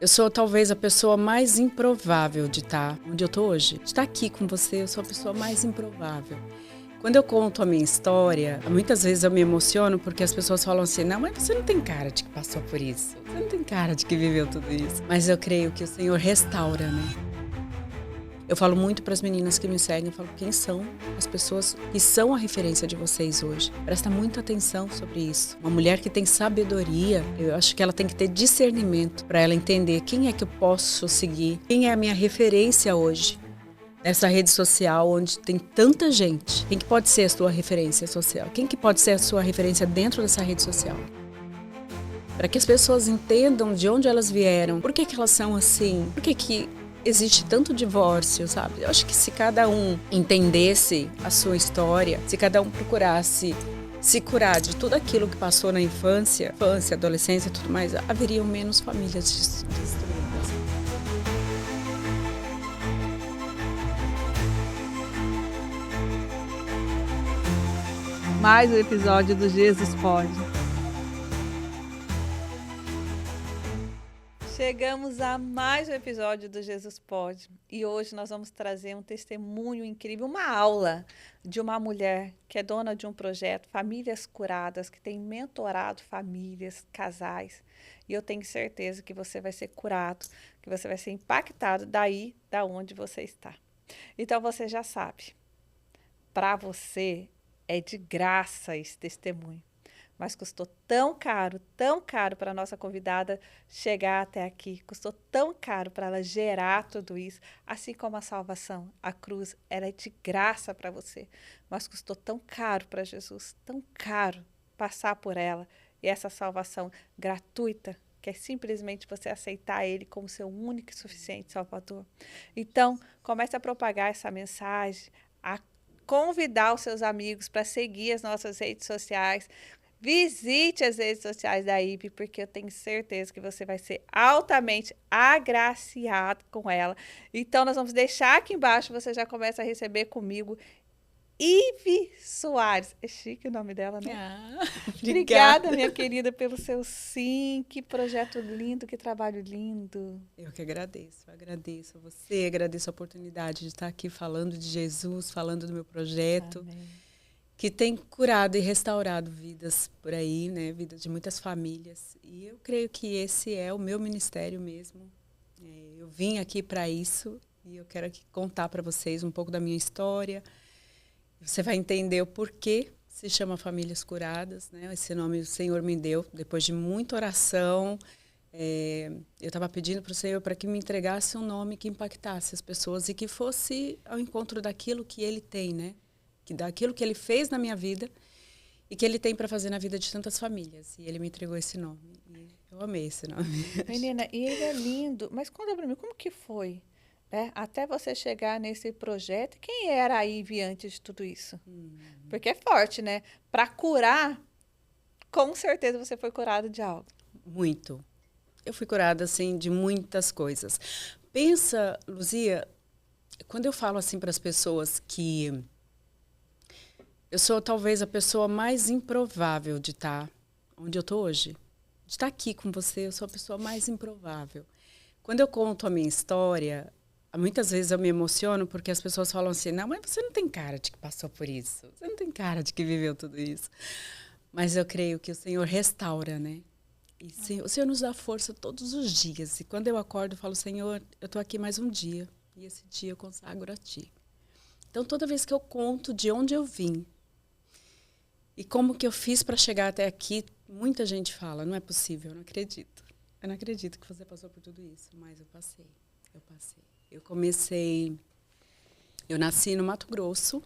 Eu sou talvez a pessoa mais improvável de estar onde eu estou hoje. De estar aqui com você, eu sou a pessoa mais improvável. Quando eu conto a minha história, muitas vezes eu me emociono porque as pessoas falam assim: não, mas você não tem cara de que passou por isso. Você não tem cara de que viveu tudo isso. Mas eu creio que o Senhor restaura, né? Eu falo muito para as meninas que me seguem, eu falo quem são as pessoas que são a referência de vocês hoje. Presta muita atenção sobre isso. Uma mulher que tem sabedoria, eu acho que ela tem que ter discernimento para ela entender quem é que eu posso seguir, quem é a minha referência hoje. Nessa rede social onde tem tanta gente, quem que pode ser a sua referência social? Quem que pode ser a sua referência dentro dessa rede social? Para que as pessoas entendam de onde elas vieram, por que que elas são assim, por que que existe tanto divórcio, sabe? Eu acho que se cada um entendesse a sua história, se cada um procurasse se curar de tudo aquilo que passou na infância, adolescência e tudo mais, haveriam menos famílias destruídas. Mais um episódio do Jesus Pode. Chegamos a mais um episódio do Jesus Pode e hoje nós vamos trazer um testemunho incrível, uma aula de uma mulher que é dona de um projeto Famílias Curadas, que tem mentorado famílias, casais, e eu tenho certeza que você vai ser curado, que você vai ser impactado daí, da onde você está. Então você já sabe, para você é de graça esse testemunho. Mas custou tão caro para a nossa convidada chegar até aqui. Custou tão caro para ela gerar tudo isso. Assim como a salvação, a cruz, ela é de graça para você. Mas custou tão caro para Jesus, tão caro passar por ela. E essa salvação gratuita, que é simplesmente você aceitar Ele como seu único e suficiente Salvador. Então, comece a propagar essa mensagem, a convidar os seus amigos para seguir as nossas redes sociais. Visite as redes sociais da IPE, porque eu tenho certeza que você vai ser altamente agraciado com ela. Então, nós vamos deixar aqui embaixo, você já começa a receber comigo Ive Soares. É chique o nome dela, né? Obrigada, minha querida, pelo seu sim. Que projeto lindo, que trabalho lindo. Eu que agradeço a você, agradeço a oportunidade de estar aqui falando de Jesus, falando do meu projeto. Amém. Que tem curado e restaurado vidas por aí, né? Vidas de muitas famílias. E eu creio que esse é o meu ministério mesmo. Eu vim aqui para isso e eu quero aqui contar para vocês um pouco da minha história. Você vai entender o porquê se chama Famílias Curadas, né? Esse nome o Senhor me deu depois de muita oração. Eu estava pedindo para o Senhor para que me entregasse um nome que impactasse as pessoas e que fosse ao encontro daquilo que Ele tem, né? Daquilo que Ele fez na minha vida e que Ele tem para fazer na vida de tantas famílias. E Ele me entregou esse nome. E eu amei esse nome. Menina, e ele é lindo. Mas conta para mim, como que foi? Né? Até você chegar nesse projeto, quem era a Ive antes de tudo isso? Porque é forte, né? Para curar, com certeza você foi curada de algo. Muito. Eu fui curada, assim, de muitas coisas. Pensa, Luzia, quando eu falo assim para as pessoas que eu sou talvez a pessoa mais improvável de estar onde eu estou hoje. De estar aqui com você, eu sou a pessoa mais improvável. Quando eu conto a minha história, muitas vezes eu me emociono porque as pessoas falam assim: não, mas você não tem cara de que passou por isso. Você não tem cara de que viveu tudo isso. Mas eu creio que o Senhor restaura, né? E o Senhor nos dá força todos os dias. E quando eu acordo, eu falo: Senhor, eu estou aqui mais um dia. E esse dia eu consagro a Ti. Então, toda vez que eu conto de onde eu vim, e como que eu fiz para chegar até aqui, muita gente fala: não é possível, eu não acredito. Eu não acredito que você passou por tudo isso, mas eu passei. Eu nasci no Mato Grosso.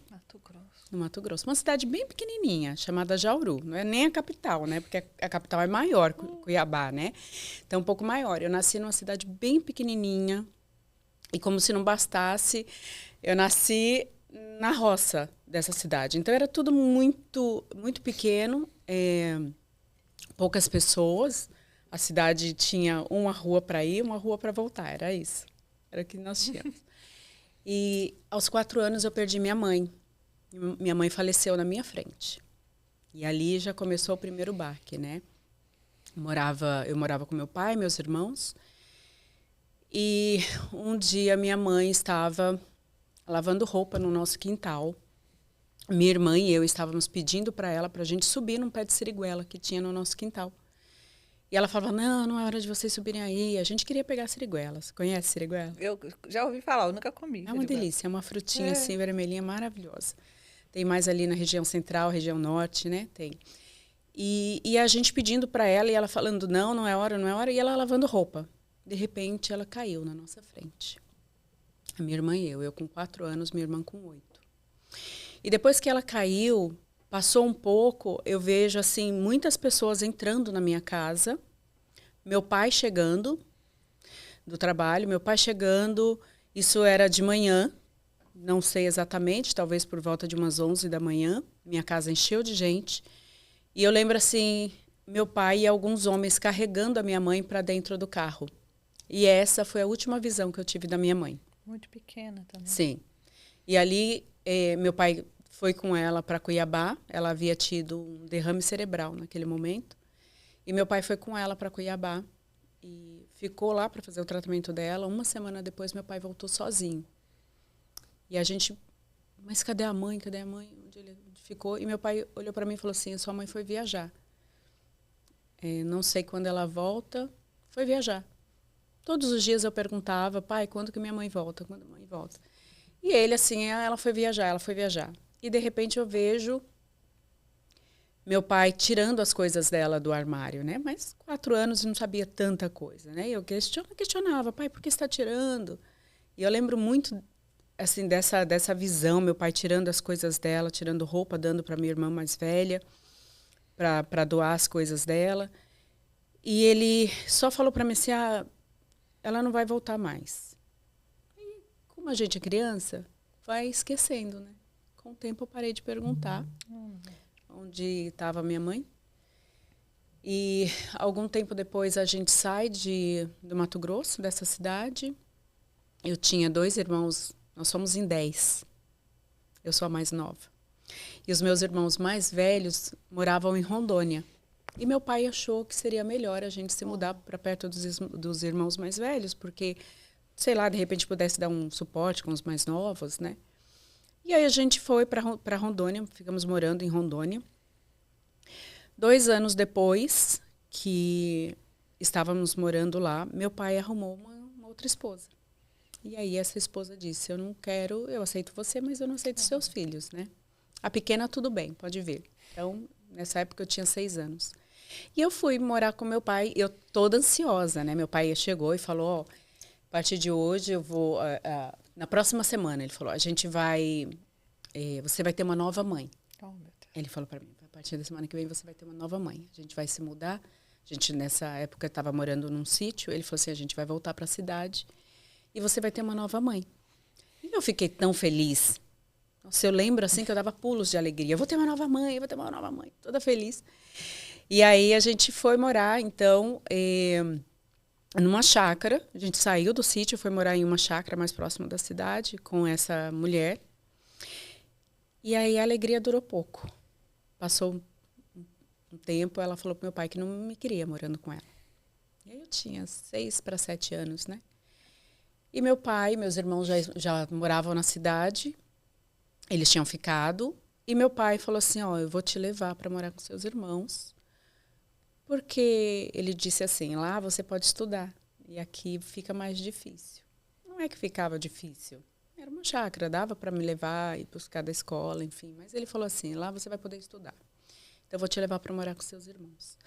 No Mato Grosso. Uma cidade bem pequenininha, chamada Jauru. Não é nem a capital, né? Porque a capital é maior, Cuiabá, né? Então, um pouco maior. Eu nasci numa cidade bem pequenininha. E como se não bastasse, eu nasci na roça dessa cidade. Então, era tudo muito, muito pequeno, poucas pessoas. A cidade tinha uma rua para ir, uma rua para voltar. Era isso. Era o que nós tínhamos. E aos 4 anos eu perdi minha mãe. Minha mãe faleceu na minha frente. E ali já começou o primeiro baque, né? Eu morava com meu pai, meus irmãos. E um dia minha mãe estava lavando roupa no nosso quintal. Minha irmã e eu estávamos pedindo para ela para a gente subir num pé de siriguela que tinha no nosso quintal. E ela falava, não é hora de vocês subirem aí. A gente queria pegar siriguelas. Conhece siriguela? Eu já ouvi falar, eu nunca comi. É uma delícia, é uma frutinha assim, vermelhinha, maravilhosa. Tem mais ali na região central, região norte, né? Tem. E a gente pedindo para ela e ela falando, não é hora, não é hora. E ela lavando roupa. De repente, ela caiu na nossa frente. A minha irmã e eu com 4 anos, minha irmã com 8. E depois que ela caiu, passou um pouco, eu vejo assim muitas pessoas entrando na minha casa. Meu pai chegando do trabalho, meu pai chegando, isso era de manhã, não sei exatamente, talvez por volta de umas 11 da manhã. Minha casa encheu de gente. E eu lembro assim, meu pai e alguns homens carregando a minha mãe para dentro do carro. E essa foi a última visão que eu tive da minha mãe. Muito pequena também. Sim. E ali, meu pai foi com ela para Cuiabá. Ela havia tido um derrame cerebral naquele momento. E meu pai foi com ela para Cuiabá e ficou lá para fazer o tratamento dela. Uma semana depois, meu pai voltou sozinho. E a gente, mas cadê a mãe? Cadê a mãe? Onde ele ficou? E meu pai olhou para mim e falou assim, sua mãe foi viajar. Não sei quando ela volta, foi viajar. Todos os dias eu perguntava, pai, quando que minha mãe volta? Quando a mãe volta? E ele, assim, ela foi viajar, ela foi viajar. E, de repente, eu vejo meu pai tirando as coisas dela do armário, né? Mas 4 anos e não sabia tanta coisa, né? E eu questionava, pai, por que você está tirando? E eu lembro muito, assim, dessa visão, meu pai tirando as coisas dela, tirando roupa, dando para minha irmã mais velha, para doar as coisas dela. E ele só falou para mim assim, ela não vai voltar mais. E como a gente é criança, vai esquecendo, né? Com o tempo eu parei de perguntar onde estava minha mãe. E algum tempo depois a gente sai do Mato Grosso, dessa cidade. Eu tinha 2 irmãos, nós somos em 10. Eu sou a mais nova. E os meus irmãos mais velhos moravam em Rondônia. E meu pai achou que seria melhor a gente se mudar para perto dos irmãos mais velhos, porque, sei lá, de repente pudesse dar um suporte com os mais novos, né? E aí a gente foi para Rondônia, ficamos morando em Rondônia. 2 anos depois que estávamos morando lá, meu pai arrumou uma outra esposa. E aí essa esposa disse, eu aceito você, mas eu não aceito seus filhos, né? A pequena tudo bem, pode vir. Então, nessa época eu tinha 6 anos. E eu fui morar com meu pai, eu toda ansiosa, né? Meu pai chegou e falou, a partir de hoje eu vou... na próxima semana, ele falou, você vai ter uma nova mãe. Oh, meu Deus. Ele falou para mim, a partir da semana que vem você vai ter uma nova mãe. A gente vai se mudar. A gente, nessa época, estava morando num sítio. Ele falou assim, a gente vai voltar para a cidade e você vai ter uma nova mãe. E eu fiquei tão feliz. Nossa, eu lembro assim que eu dava pulos de alegria. Eu vou ter uma nova mãe, eu vou ter uma nova mãe. Toda feliz. E aí a gente foi morar, então, numa chácara. A gente saiu do sítio, foi morar em uma chácara mais próxima da cidade com essa mulher. E aí a alegria durou pouco. Passou um tempo, ela falou pro meu pai que não me queria morando com ela. E aí eu tinha 6 para 7 anos, né? E meu pai, meus irmãos já moravam na cidade. Eles tinham ficado. E meu pai falou assim, eu vou te levar para morar com seus irmãos. Porque ele disse assim, lá você pode estudar. E aqui fica mais difícil. Não é que ficava difícil. Era uma chácara, dava para me levar e buscar da escola, enfim. Mas ele falou assim, lá você vai poder estudar. Então, eu vou te levar para morar com seus irmãos.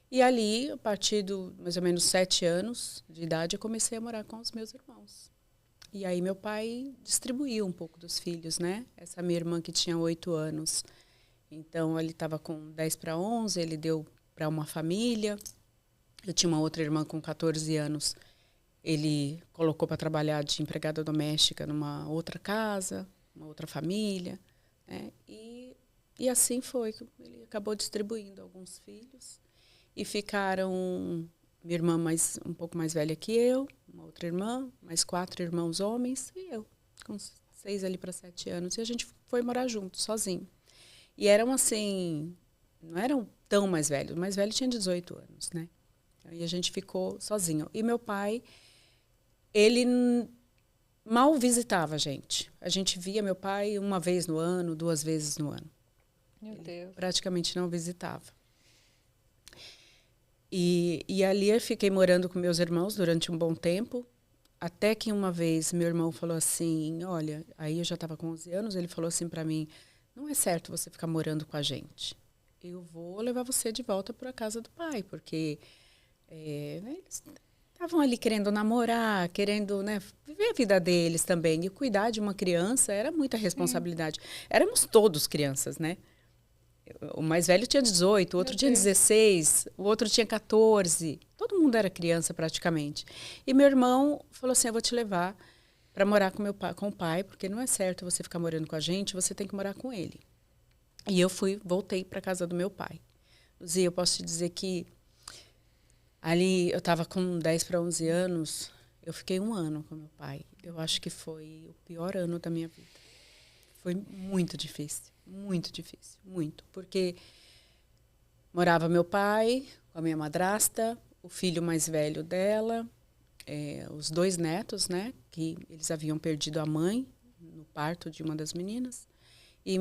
E ali, a partir de mais ou menos 7 anos de idade, eu comecei a morar com os meus irmãos. E aí, meu pai distribuiu um pouco dos filhos, né? Essa minha irmã que tinha 8 anos. Então, ele estava com 10 para 11, ele deu para uma família. Eu tinha uma outra irmã com 14 anos. Ele colocou para trabalhar de empregada doméstica numa outra casa, uma outra família, né? E assim foi. Ele acabou distribuindo alguns filhos. E ficaram minha irmã um pouco mais velha que eu, uma outra irmã, mais 4 irmãos homens e eu, com 6 ali para 7 anos. E a gente foi morar junto, sozinho. E eram assim, não eram tão mais velhos. O mais velho tinha 18 anos, né? E a gente ficou sozinho. E meu pai... mal visitava a gente. A gente via meu pai uma vez no ano, 2 vezes no ano. Meu Deus. Praticamente não visitava. E ali eu fiquei morando com meus irmãos durante um bom tempo, até que uma vez meu irmão falou assim, olha, aí eu já estava com 11 anos, ele falou assim para mim, não é certo você ficar morando com a gente. Eu vou levar você de volta para a casa do pai, porque eles estavam ali querendo namorar, querendo, né, viver a vida deles também. E cuidar de uma criança era muita responsabilidade. Éramos todos crianças, né? O mais velho tinha 18, o outro tinha 16, o outro tinha 14. Todo mundo era criança praticamente. E meu irmão falou assim, eu vou te levar para morar com o pai, porque não é certo você ficar morando com a gente, você tem que morar com ele. E eu voltei para a casa do meu pai. Luzia, eu posso te dizer que ali eu estava com 10 para 11 anos, eu fiquei 1 ano com meu pai. Eu acho que foi o pior ano da minha vida. Foi muito difícil, muito. Porque morava meu pai com a minha madrasta, o filho mais velho dela, os 2 netos, né? Que eles haviam perdido a mãe no parto de uma das meninas. E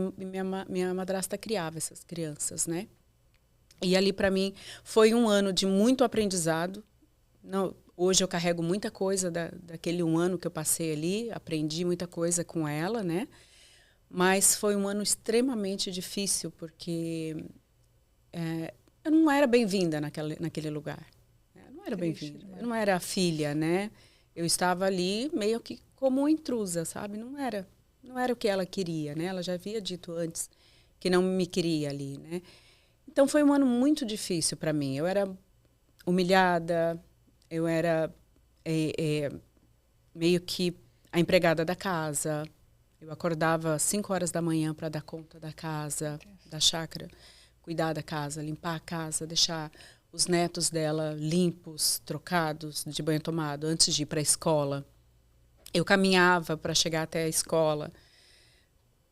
minha madrasta criava essas crianças, né? E ali, para mim, foi 1 ano de muito aprendizado. Não, hoje eu carrego muita coisa daquele 1 ano que eu passei ali, aprendi muita coisa com ela, né? Mas foi 1 ano extremamente difícil, porque eu não era bem-vinda naquele lugar. Eu não era bem-vinda. Eu não era a filha, né? Eu estava ali meio que como uma intrusa, sabe? Não era o que ela queria, né? Ela já havia dito antes que não me queria ali, né? Então foi 1 ano muito difícil para mim. Eu era humilhada, eu era meio que a empregada da casa. Eu acordava às 5 horas da manhã para dar conta da casa, da chácara, cuidar da casa, limpar a casa, deixar os netos dela limpos, trocados, de banho tomado, antes de ir para a escola. Eu caminhava para chegar até a escola.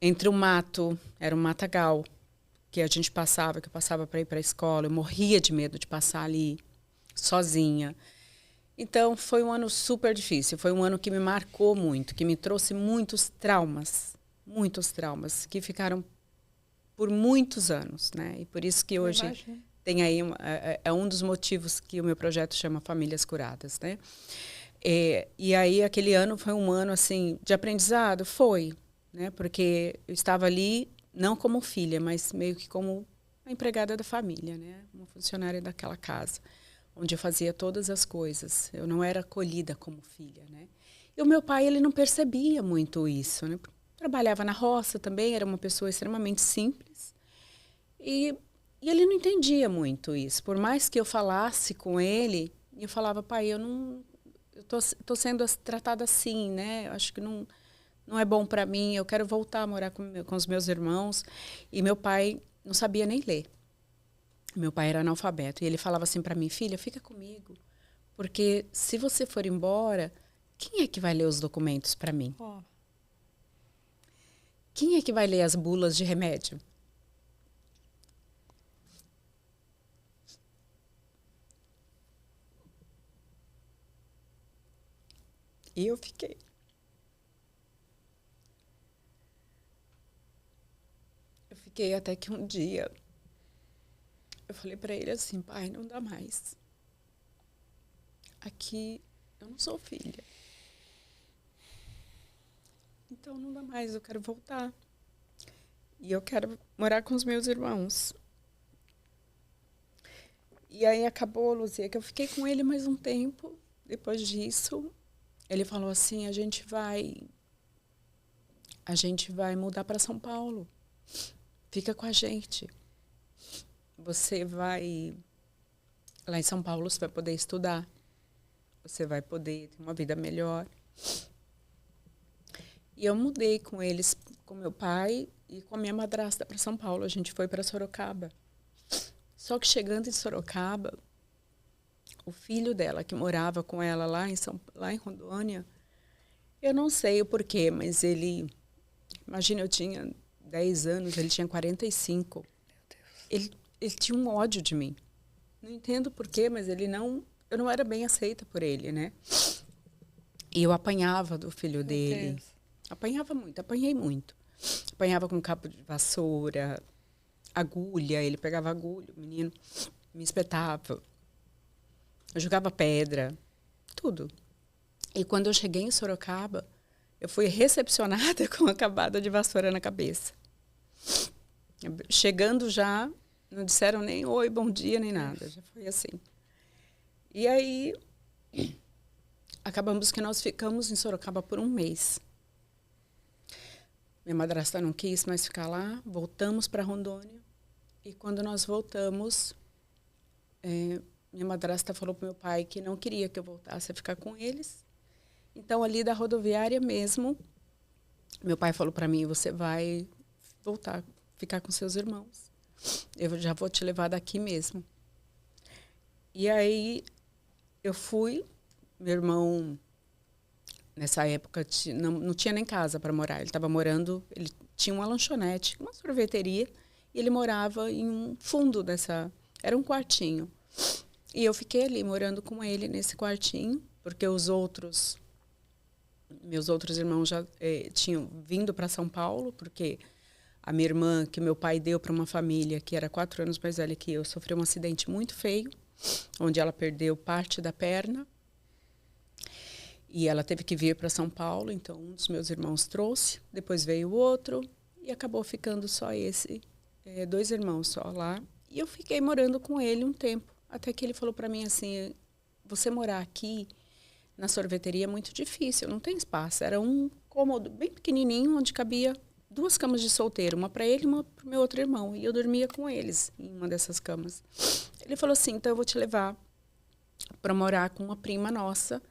Entre o mato, era um matagal, que eu passava para ir para a escola. Eu morria de medo de passar ali, sozinha. Então, foi 1 ano super difícil. Foi 1 ano que me marcou muito, que me trouxe muitos traumas, que ficaram por muitos anos, né? E por isso que hoje tem aí um dos motivos que o meu projeto chama Famílias Curadas, né? E aí aquele ano foi 1 ano assim de aprendizado, né? Porque eu estava ali não como filha, mas meio que como a empregada da família, né? Uma funcionária daquela casa, onde eu fazia todas as coisas. Eu não era acolhida como filha, né? E o meu pai, ele não percebia muito isso, né? Trabalhava na roça também, era uma pessoa extremamente simples. E ele não entendia muito isso. Por mais que eu falasse com ele, eu falava, pai, eu tô sendo tratada assim, né? Eu acho que não é bom para mim, eu quero voltar a morar com os meus irmãos. E meu pai não sabia nem ler. Meu pai era analfabeto. E ele falava assim para mim, filha, fica comigo. Porque se você for embora, quem é que vai ler os documentos para mim? Quem é que vai ler as bulas de remédio? E eu fiquei. Fiquei até que um dia eu falei para ele assim, pai, não dá mais. Aqui eu não sou filha. Então não dá mais, eu quero voltar. E eu quero morar com os meus irmãos. E aí acabou, Luzia, que eu fiquei com ele mais um tempo. Depois disso, ele falou assim, a gente vai mudar para São Paulo. Fica com a gente. Você vai... Lá em São Paulo você vai poder estudar. Você vai poder ter uma vida melhor. E eu mudei com eles, com meu pai e com a minha madrasta para São Paulo. A gente foi para Sorocaba. Só que chegando em Sorocaba, o filho dela, que morava com ela lá em Rondônia, eu não sei o porquê, mas ele... Imagina, eu tinha 10 anos, ele tinha 45. Ele tinha um ódio de mim. Não entendo porquê, mas eu não era bem aceita por ele, né? E eu apanhava do filho Meu dele. Deus. Apanhava muito, apanhei muito. Apanhava com cabo de vassoura, agulha, ele pegava agulha, o menino me espetava. Eu jogava pedra, tudo. E quando eu cheguei em Sorocaba, eu fui recepcionada com uma cambada de vassoura na cabeça. Chegando já, não disseram nem oi, bom dia, nem nada. Já foi assim. E aí, acabamos que nós ficamos em Sorocaba por um mês. Minha madrasta não quis mais ficar lá, voltamos para Rondônia. E quando nós voltamos, minha madrasta falou para meu pai que não queria que eu voltasse a ficar com eles. Então, ali da rodoviária mesmo, meu pai falou para mim, você vai voltar, ficar com seus irmãos. Eu já vou te levar daqui mesmo. E aí, eu fui, meu irmão, nessa época, não tinha nem casa para morar. Ele estava morando, ele tinha uma lanchonete, uma sorveteria, e ele morava em um fundo dessa... Era um quartinho. E eu fiquei ali, morando com ele nesse quartinho, porque meus outros irmãos já tinham vindo para São Paulo, porque a minha irmã, que meu pai deu para uma família que era 4 anos mais velha que eu, sofreu um acidente muito feio, onde ela perdeu parte da perna. E ela teve que vir para São Paulo, então um dos meus irmãos trouxe, depois veio o outro, e acabou ficando só 2 irmãos só lá. E eu fiquei morando com ele um tempo, até que ele falou para mim assim, você morar aqui na sorveteria é muito difícil, não tem espaço. Era um cômodo bem pequenininho, onde cabia 2 camas de solteiro, uma para ele e uma para o meu outro irmão. E eu dormia com eles em uma dessas camas. Ele falou assim, então eu vou te levar para morar com uma prima nossa,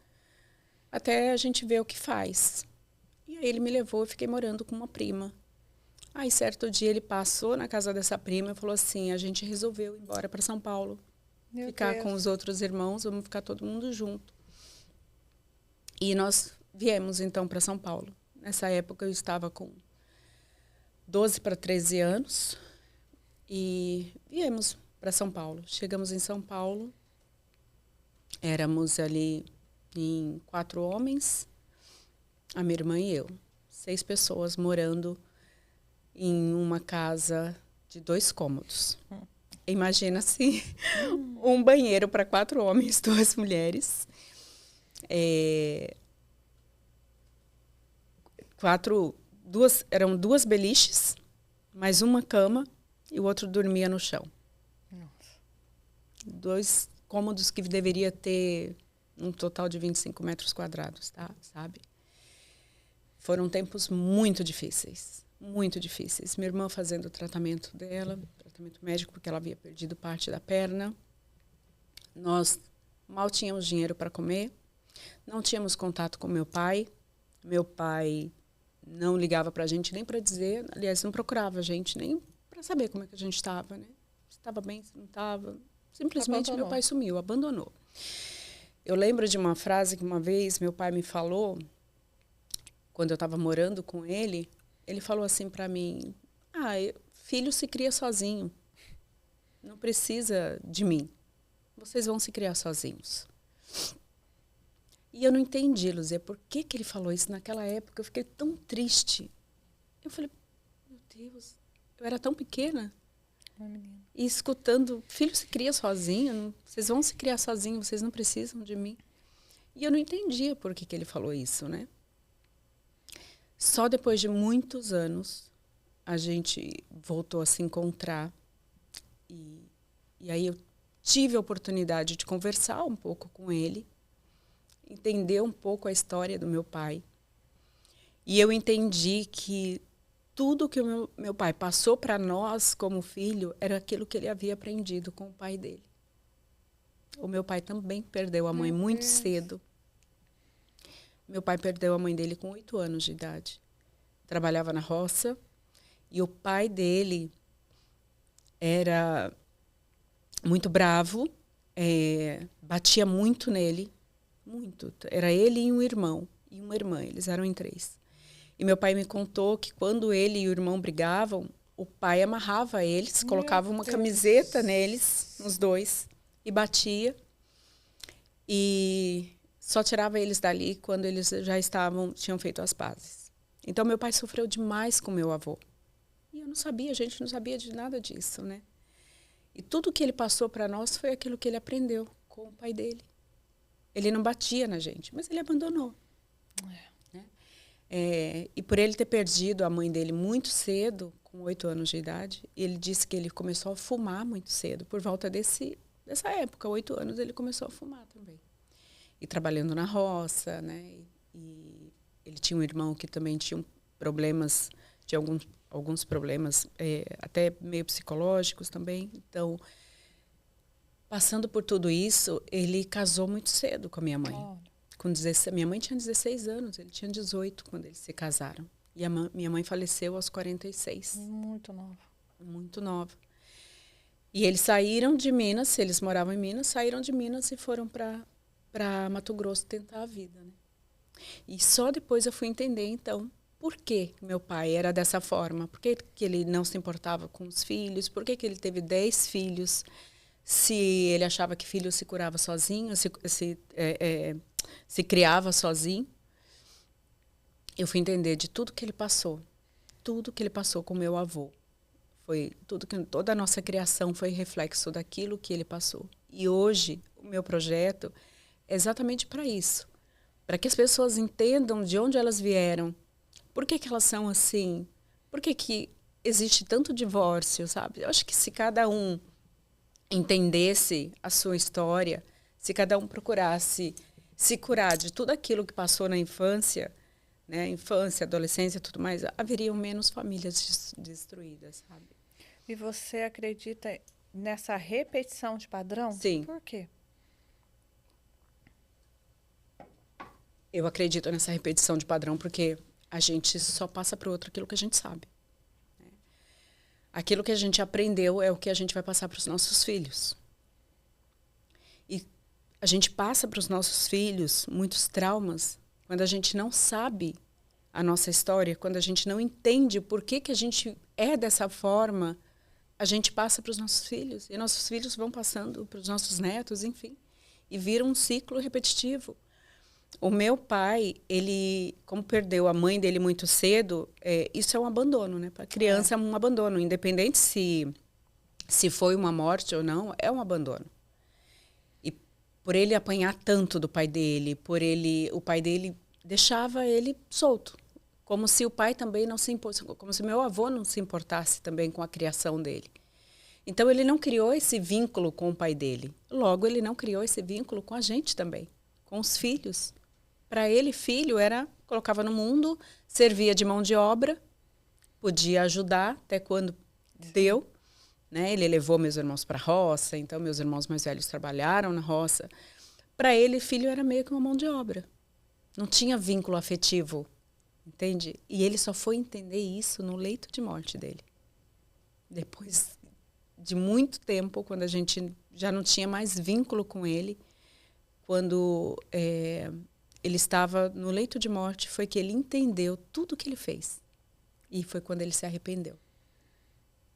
até a gente ver o que faz. E aí ele me levou, eu fiquei morando com uma prima. Aí certo dia ele passou na casa dessa prima e falou assim, a gente resolveu ir embora para São Paulo. Meu Ficar Deus. com os outros irmãos, vamos ficar todo mundo junto. E nós viemos então para São Paulo. Nessa época eu estava com 12 para 13 anos e viemos para São Paulo. Chegamos em São Paulo, éramos ali em 4 homens, a minha irmã e eu. 6 pessoas morando em uma casa de 2 cômodos. Imagina-se um banheiro para 4 homens, 2 mulheres. Eram 2 beliches, mais uma cama e o outro dormia no chão. Nossa. 2 cômodos que deveria ter um total de 25 metros quadrados, tá? Sabe? Foram tempos muito difíceis, muito difíceis. Minha irmã fazendo o tratamento dela, tratamento médico, porque ela havia perdido parte da perna. Nós mal tínhamos dinheiro para comer, não tínhamos contato com meu pai. Meu pai não ligava para a gente nem para dizer, aliás, não procurava a gente nem para saber como é que a gente estava, né? Se estava bem, se não estava. Simplesmente Abandonou. meu pai sumiu, abandonou. Eu lembro de uma frase que uma vez meu pai me falou, quando eu estava morando com ele, ele falou assim para mim, filho se cria sozinho, não precisa de mim, vocês vão se criar sozinhos. E eu não entendi, Luzia, por que ele falou isso naquela época. Eu fiquei tão triste. Eu falei, meu Deus, eu era tão pequena. E escutando, filho se cria sozinho, vocês vão se criar sozinhos, vocês não precisam de mim. E eu não entendia por que ele falou isso, né? Só depois de muitos anos, a gente voltou a se encontrar. E aí eu tive a oportunidade de conversar um pouco com ele, entender um pouco a história do meu pai. E eu entendi que tudo que o meu pai passou para nós como filho era aquilo que ele havia aprendido com o pai dele. O meu pai também perdeu a mãe muito cedo. Meu pai perdeu a mãe dele com 8 anos de idade. Trabalhava na roça e o pai dele era muito bravo, batia muito nele, muito. Era ele e um irmão e uma irmã, eles eram em 3. E meu pai me contou que quando ele e o irmão brigavam, o pai amarrava eles, colocava uma camiseta neles, nos 2, e batia. E só tirava eles dali quando eles já tinham feito as pazes. Então, meu pai sofreu demais com meu avô. E eu não sabia, a gente não sabia de nada disso, né? E tudo que ele passou para nós foi aquilo que ele aprendeu com o pai dele. Ele não batia na gente, mas ele abandonou. Né? E por ele ter perdido a mãe dele muito cedo, com 8 anos de idade, ele disse que ele começou a fumar muito cedo. Por volta dessa época, 8 anos, ele começou a fumar também. E trabalhando na roça, né? E ele tinha um irmão que também tinha problemas, tinha alguns problemas, até meio psicológicos também. Então, passando por tudo isso, ele casou muito cedo com a minha mãe. Minha mãe tinha 16 anos, ele tinha 18 quando eles se casaram. E minha mãe faleceu aos 46. Muito nova. Muito nova. E eles saíram de Minas, eles moravam em Minas, saíram de Minas e foram para Mato Grosso tentar a vida. Né? E só depois eu fui entender, então, por que meu pai era dessa forma. Por que ele não se importava com os filhos? Por que ele teve 10 filhos? Se ele achava que filho se curava sozinho, se criava sozinho. Eu fui entender de tudo que ele passou com meu avô. Toda a nossa criação foi reflexo daquilo que ele passou. E hoje, o meu projeto é exatamente para isso. Para que as pessoas entendam de onde elas vieram. Por que elas são assim? Por que existe tanto divórcio, sabe? Eu acho que se cada um entendesse a sua história, se cada um procurasse se curar de tudo aquilo que passou na infância, né, infância, adolescência e tudo mais, haveriam menos famílias destruídas, sabe? E você acredita nessa repetição de padrão? Sim. Por quê? Eu acredito nessa repetição de padrão porque a gente só passa para o outro aquilo que a gente sabe. Né? Aquilo que a gente aprendeu é o que a gente vai passar para os nossos filhos. E a gente passa para os nossos filhos muitos traumas quando a gente não sabe a nossa história, quando a gente não entende o porquê que a gente é dessa forma, a gente passa para os nossos filhos. E nossos filhos vão passando para os nossos netos, enfim. E vira um ciclo repetitivo. O meu pai, ele, como perdeu a mãe dele muito cedo, isso é um abandono, né? Para a criança é um abandono. Independente se foi uma morte ou não, é um abandono. E por ele apanhar tanto do pai dele, o pai dele deixava ele solto. Como se o pai também não se importasse, como se meu avô não se importasse também com a criação dele. Então, ele não criou esse vínculo com o pai dele. Logo, ele não criou esse vínculo com a gente também, com os filhos. Para ele, filho colocava no mundo, servia de mão de obra, podia ajudar até quando deu. Né? Ele levou meus irmãos para a roça, então meus irmãos mais velhos trabalharam na roça. Para ele, filho era meio que uma mão de obra. Não tinha vínculo afetivo, entende? E ele só foi entender isso no leito de morte dele. Depois de muito tempo, quando a gente já não tinha mais vínculo com ele, quando ele estava no leito de morte, foi que ele entendeu tudo que ele fez. E foi quando ele se arrependeu.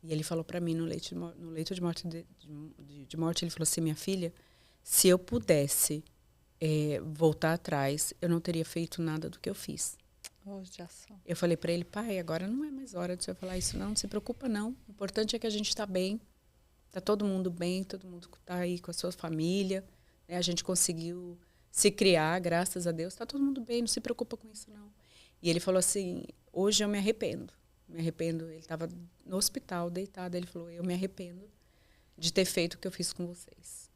E ele falou para mim, no leito de morte, ele falou assim, minha filha, se eu pudesse voltar atrás, eu não teria feito nada do que eu fiz. Eu falei para ele, pai, agora não é mais hora de você falar isso, não se preocupa, não. O importante é que a gente está bem, está todo mundo bem, todo mundo está aí com a sua família, né? A gente conseguiu se criar, graças a Deus, está todo mundo bem, não se preocupa com isso, não. E ele falou assim, hoje eu me arrependo, ele estava no hospital, deitado, ele falou, eu me arrependo de ter feito o que eu fiz com vocês.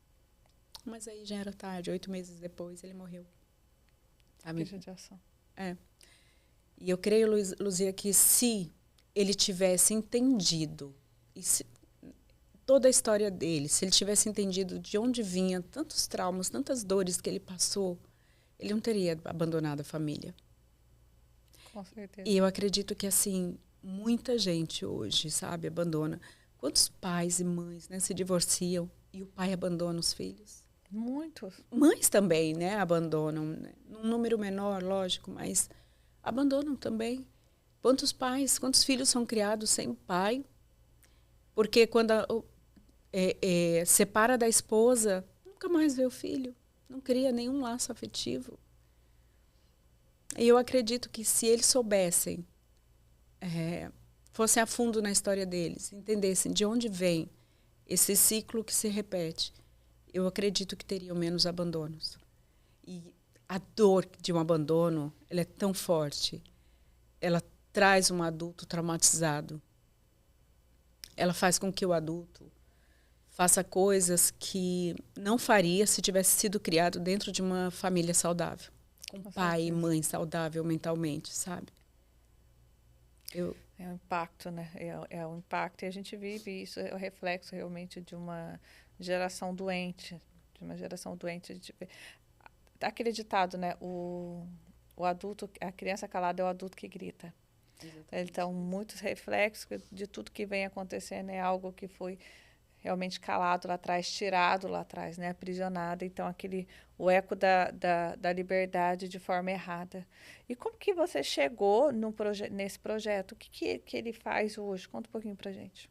Mas aí já era tarde, 8 meses depois ele morreu. Que judiação. E eu creio, Luzia, que se ele tivesse entendido toda a história dele, se ele tivesse entendido de onde vinha tantos traumas, tantas dores que ele passou, ele não teria abandonado a família. Com certeza. E eu acredito que, assim, muita gente hoje, sabe, abandona. Quantos pais e mães, né, se divorciam e o pai abandona os filhos? Muitos. Mães também, né, abandonam, né? Num número menor, lógico, mas abandonam também. Quantos filhos são criados sem pai? Porque quando separa da esposa, nunca mais vê o filho. não cria nenhum laço afetivo. E eu acredito que se eles soubessem, fossem a fundo na história deles, entendessem de onde vem esse ciclo que se repete, eu acredito que teriam menos abandonos. E a dor de um abandono, ela é tão forte, ela traz um adulto traumatizado. Ela faz com que o adulto faça coisas que não faria se tivesse sido criado dentro de uma família saudável. Com pai e mãe saudável mentalmente, sabe? É um impacto, né? É um impacto. E a gente vive isso, é o reflexo realmente de uma geração doente. De uma geração doente. Tá acreditado, né? O adulto, a criança calada é o adulto que grita. Exatamente. Então, muitos reflexos de tudo que vem acontecendo é algo que foi realmente calado lá atrás, tirado lá atrás, né? Aprisionado. Então, o eco da liberdade de forma errada. E como que você chegou nesse projeto? O que ele faz hoje? Conta um pouquinho pra gente.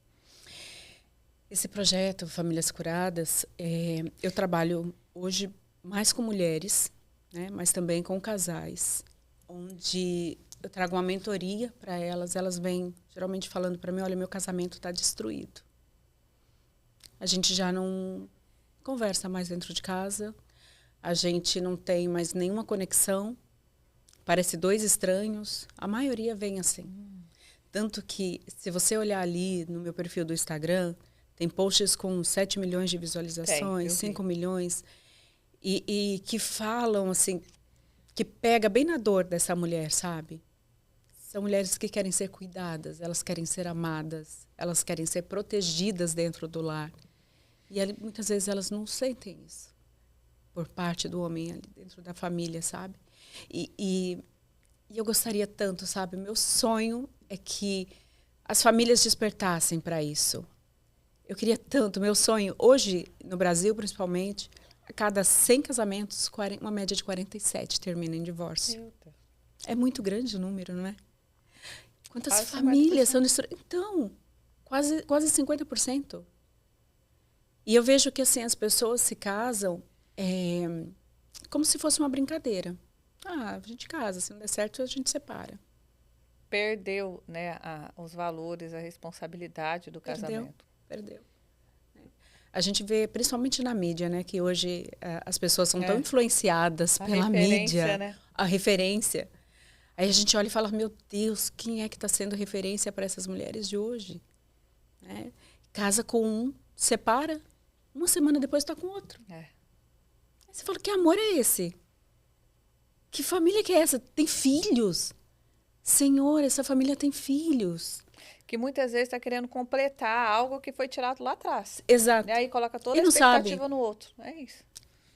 Esse projeto, Famílias Curadas, eu trabalho hoje mais com mulheres, né? Mas também com casais, onde eu trago uma mentoria para elas. Elas vêm geralmente falando para mim, olha, meu casamento está destruído. A gente já não conversa mais dentro de casa, a gente não tem mais nenhuma conexão, parece dois estranhos. A maioria vem assim. Tanto que, se você olhar ali no meu perfil do Instagram, tem posts com 7 milhões de visualizações, 5 milhões, e que falam assim, que pega bem na dor dessa mulher, sabe? São mulheres que querem ser cuidadas, elas querem ser amadas, elas querem ser protegidas dentro do lar. E muitas vezes elas não sentem isso por parte do homem ali dentro da família, sabe? E eu gostaria tanto, sabe? Meu sonho é que as famílias despertassem para isso. Eu queria tanto, meu sonho, hoje, no Brasil principalmente, a cada 100 casamentos, uma média de 47 termina em divórcio. É muito grande o número, não é? Quantas quase famílias 50%. São destruídas? Então, quase 50%. E eu vejo que assim, as pessoas se casam como se fosse uma brincadeira. A gente casa, se não der certo, a gente separa. Perdeu, né, os valores, a responsabilidade do casamento. Perdeu. A gente vê, principalmente na mídia, né, que hoje as pessoas são tão influenciadas pela mídia. Né? A referência. Aí a gente olha e fala, meu Deus, quem é que está sendo referência para essas mulheres de hoje? Né? Casa com um, separa, uma semana depois está com outro. Aí você fala, que amor é esse? Que família que é essa? Tem filhos? Senhor, essa família tem filhos. Que muitas vezes está querendo completar algo que foi tirado lá atrás. Exato. E aí coloca toda a expectativa no outro. É isso.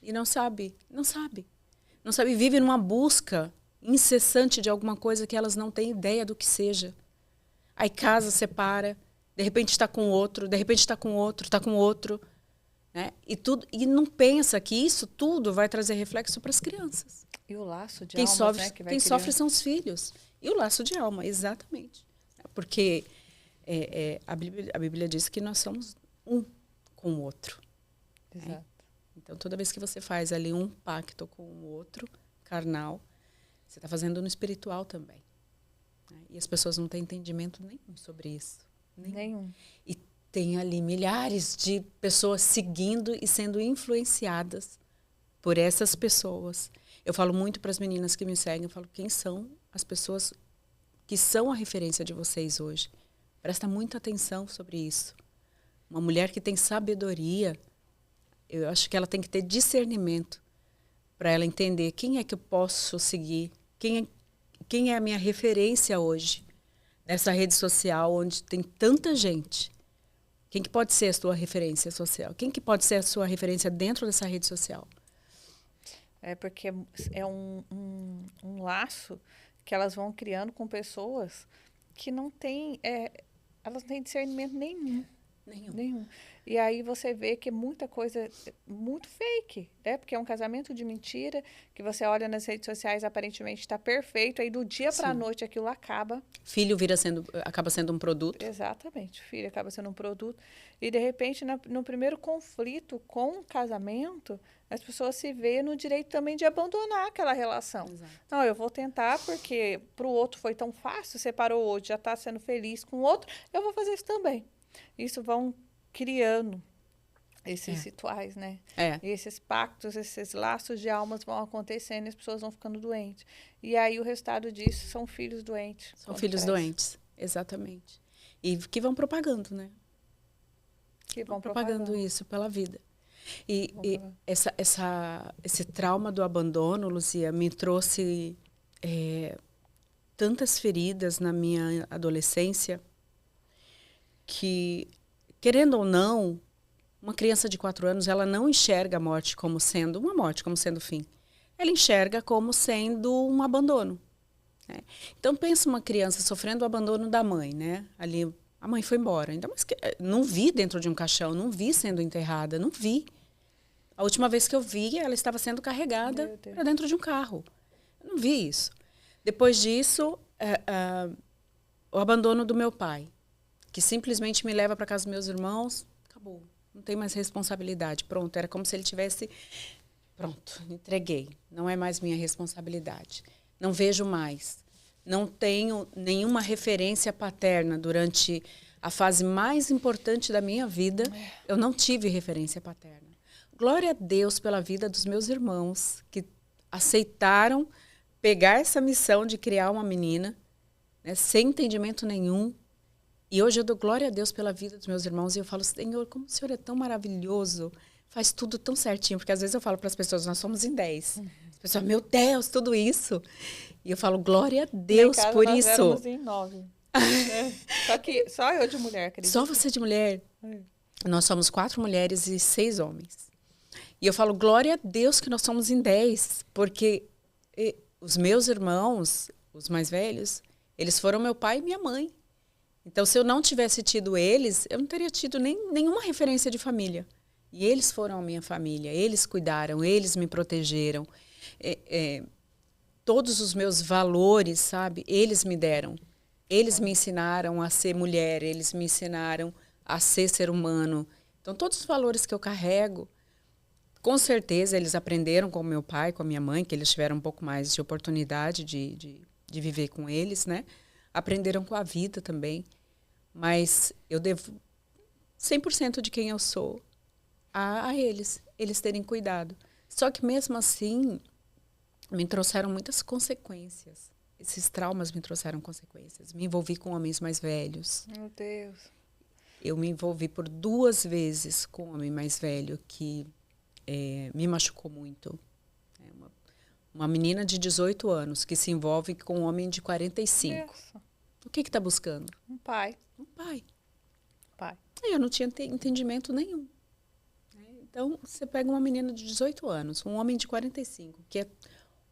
E não sabe. Vive numa busca incessante de alguma coisa que elas não têm ideia do que seja. Aí casa, separa, de repente está com outro, de repente está com outro, está com outro. Né? E não pensa que isso tudo vai trazer reflexo para as crianças. E o laço de alma, né? Quem sofre são os filhos. E o laço de alma, exatamente. Porque a Bíblia diz que nós somos um com o outro. Exato. Né? Então, toda vez que você faz ali um pacto com o outro, carnal, você está fazendo no espiritual também. Né? E as pessoas não têm entendimento nenhum sobre isso. Nenhum. E tem ali milhares de pessoas seguindo e sendo influenciadas por essas pessoas. Eu falo muito para as meninas que me seguem, eu falo, quem são as pessoas que são a referência de vocês hoje? Presta muita atenção sobre isso. Uma mulher que tem sabedoria, eu acho que ela tem que ter discernimento para ela entender quem é que eu posso seguir, quem é a minha referência hoje nessa rede social onde tem tanta gente. Quem que pode ser a sua referência social? Quem que pode ser a sua referência dentro dessa rede social? É porque é um laço que elas vão criando com pessoas que não têm, elas não têm discernimento nenhum. E aí você vê que muita coisa muito fake, né? Porque é um casamento de mentira, que você olha nas redes sociais, aparentemente está perfeito, aí do dia para a noite aquilo acaba. Filho acaba sendo um produto. Exatamente, o filho acaba sendo um produto. E de repente, no primeiro conflito com o casamento, as pessoas se veem no direito também de abandonar aquela relação. Exato. Não, eu vou tentar porque para o outro foi tão fácil, separou hoje, já está sendo feliz com o outro, eu vou fazer isso também. Isso vão criando esses rituais, né? E esses pactos, esses laços de almas vão acontecendo e as pessoas vão ficando doentes. E aí o resultado disso são filhos doentes. São filhos doentes, exatamente. E que vão propagando, né? Que vão propagando isso pela vida. E esse trauma do abandono, Luzia, me trouxe tantas feridas na minha adolescência que, querendo ou não, uma criança de 4 anos, ela não enxerga a morte como sendo uma morte, como sendo fim. Ela enxerga como sendo um abandono. Né? Então, pensa uma criança sofrendo o abandono da mãe, né? Ali, a mãe foi embora. Então, mas não vi dentro de um caixão, não vi sendo enterrada, não vi. A última vez que eu vi, ela estava sendo carregada para dentro de um carro. Eu não vi isso. Depois disso, o abandono do meu pai, que simplesmente me leva para casa dos meus irmãos, acabou. Não tem mais responsabilidade. Pronto, era como se ele tivesse... Pronto, entreguei. Não é mais minha responsabilidade. Não vejo mais. Não tenho nenhuma referência paterna durante a fase mais importante da minha vida. Eu não tive referência paterna. Glória a Deus pela vida dos meus irmãos, que aceitaram pegar essa missão de criar uma menina, né, sem entendimento nenhum. E hoje eu dou glória a Deus pela vida dos meus irmãos e eu falo, Senhor, como o Senhor é tão maravilhoso, faz tudo tão certinho. Porque às vezes eu falo para as pessoas, nós somos em 10. As pessoas, meu Deus, tudo isso. E eu falo, glória a Deus por nós isso. Éramos em 9. Só que só eu de mulher, acredito. Só você de mulher. Nós somos 4 mulheres e 6 homens. E eu falo, glória a Deus que nós somos em 10. Porque os meus irmãos, os mais velhos, eles foram meu pai e minha mãe. Então, se eu não tivesse tido eles, eu não teria tido nenhuma referência de família. E eles foram a minha família, eles cuidaram, eles me protegeram. Todos os meus valores, sabe, eles me deram. Eles me ensinaram a ser mulher, eles me ensinaram a ser humano. Então, todos os valores que eu carrego, com certeza eles aprenderam com o meu pai, com a minha mãe, que eles tiveram um pouco mais de oportunidade de viver com eles, né? Aprenderam com a vida também, mas eu devo 100% de quem eu sou a eles terem cuidado. Só que mesmo assim, me trouxeram muitas consequências. Esses traumas me trouxeram consequências. Me envolvi com homens mais velhos. Meu Deus. Eu me envolvi por 2 vezes com um homem mais velho que me machucou muito. Uma menina de 18 anos que se envolve com um homem de 45. Nossa. O que está buscando? Um pai. Um pai. Pai. Eu não tinha entendimento nenhum. Então, você pega uma menina de 18 anos, um homem de 45, que é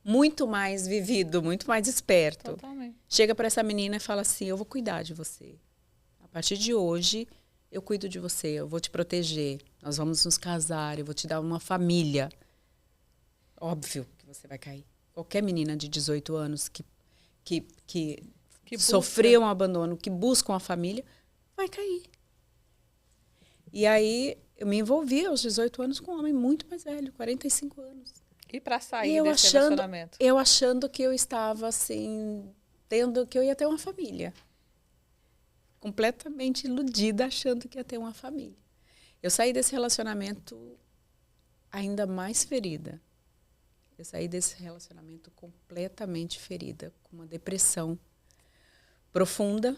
muito mais vivido, muito mais esperto. Totalmente. Chega para essa menina e fala assim, eu vou cuidar de você. A partir de hoje, eu cuido de você, eu vou te proteger. Nós vamos nos casar, eu vou te dar uma família. Óbvio que você vai cair. Qualquer menina de 18 anos que sofreu um abandono, que busca uma família, vai cair. E aí, eu me envolvi aos 18 anos com um homem muito mais velho, 45 anos. E para sair desse relacionamento? Eu achando que eu estava, assim, que eu ia ter uma família. Completamente iludida, achando que ia ter uma família. Eu saí desse relacionamento ainda mais ferida. Eu saí desse relacionamento completamente ferida, com uma depressão profunda,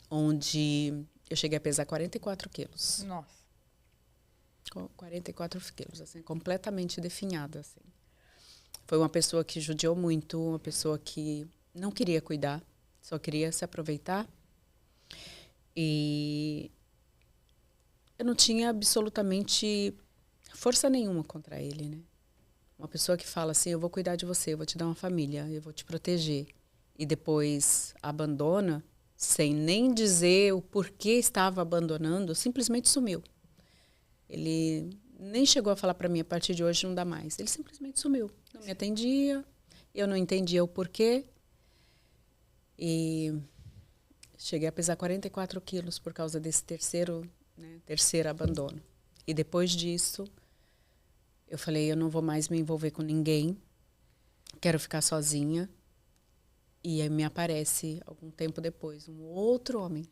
onde eu cheguei a pesar 44 quilos. Nossa. 44 quilos, assim, completamente definhada, assim. Foi uma pessoa que judiou muito, uma pessoa que não queria cuidar, só queria se aproveitar. E eu não tinha absolutamente força nenhuma contra ele, né? Uma pessoa que fala assim, eu vou cuidar de você, eu vou te dar uma família, eu vou te proteger. E depois abandona, sem nem dizer o porquê estava abandonando, simplesmente sumiu. Ele nem chegou a falar para mim, a partir de hoje não dá mais. Ele simplesmente sumiu. Não me atendia, eu não entendia o porquê. E cheguei a pesar 44 quilos por causa desse terceiro abandono. E depois disso, Eu falei, eu não vou mais me envolver com ninguém, quero ficar sozinha. E aí me aparece, algum tempo depois, um outro homem.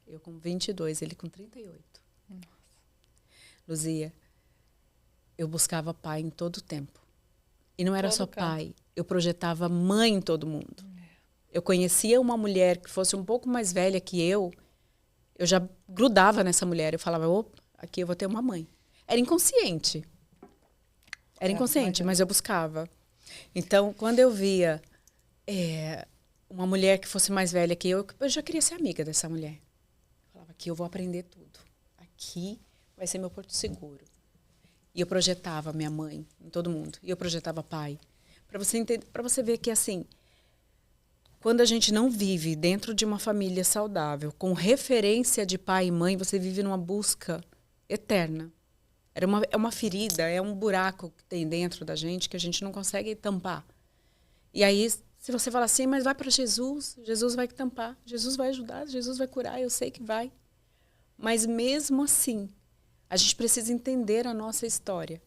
Eu com 22, ele com 38. Nossa. Luzia, eu buscava pai em todo o tempo. E não era só pai, eu projetava mãe em todo mundo. Eu conhecia uma mulher que fosse um pouco mais velha que eu já grudava nessa mulher. Eu falava, opa, aqui eu vou ter uma mãe. Era inconsciente. Era inconsciente, mas eu buscava. Então, quando eu via uma mulher que fosse mais velha que eu já queria ser amiga dessa mulher. Eu falava, aqui eu vou aprender tudo. Aqui vai ser meu porto seguro. E eu projetava minha mãe em todo mundo. E eu projetava pai. Para você entender, para você ver que assim, quando a gente não vive dentro de uma família saudável, com referência de pai e mãe, você vive numa busca eterna. É uma ferida, é um buraco que tem dentro da gente que a gente não consegue tampar. E aí, se você fala assim, mas vai para Jesus, Jesus vai tampar, Jesus vai ajudar, Jesus vai curar, eu sei que vai. Mas mesmo assim, a gente precisa entender a nossa história.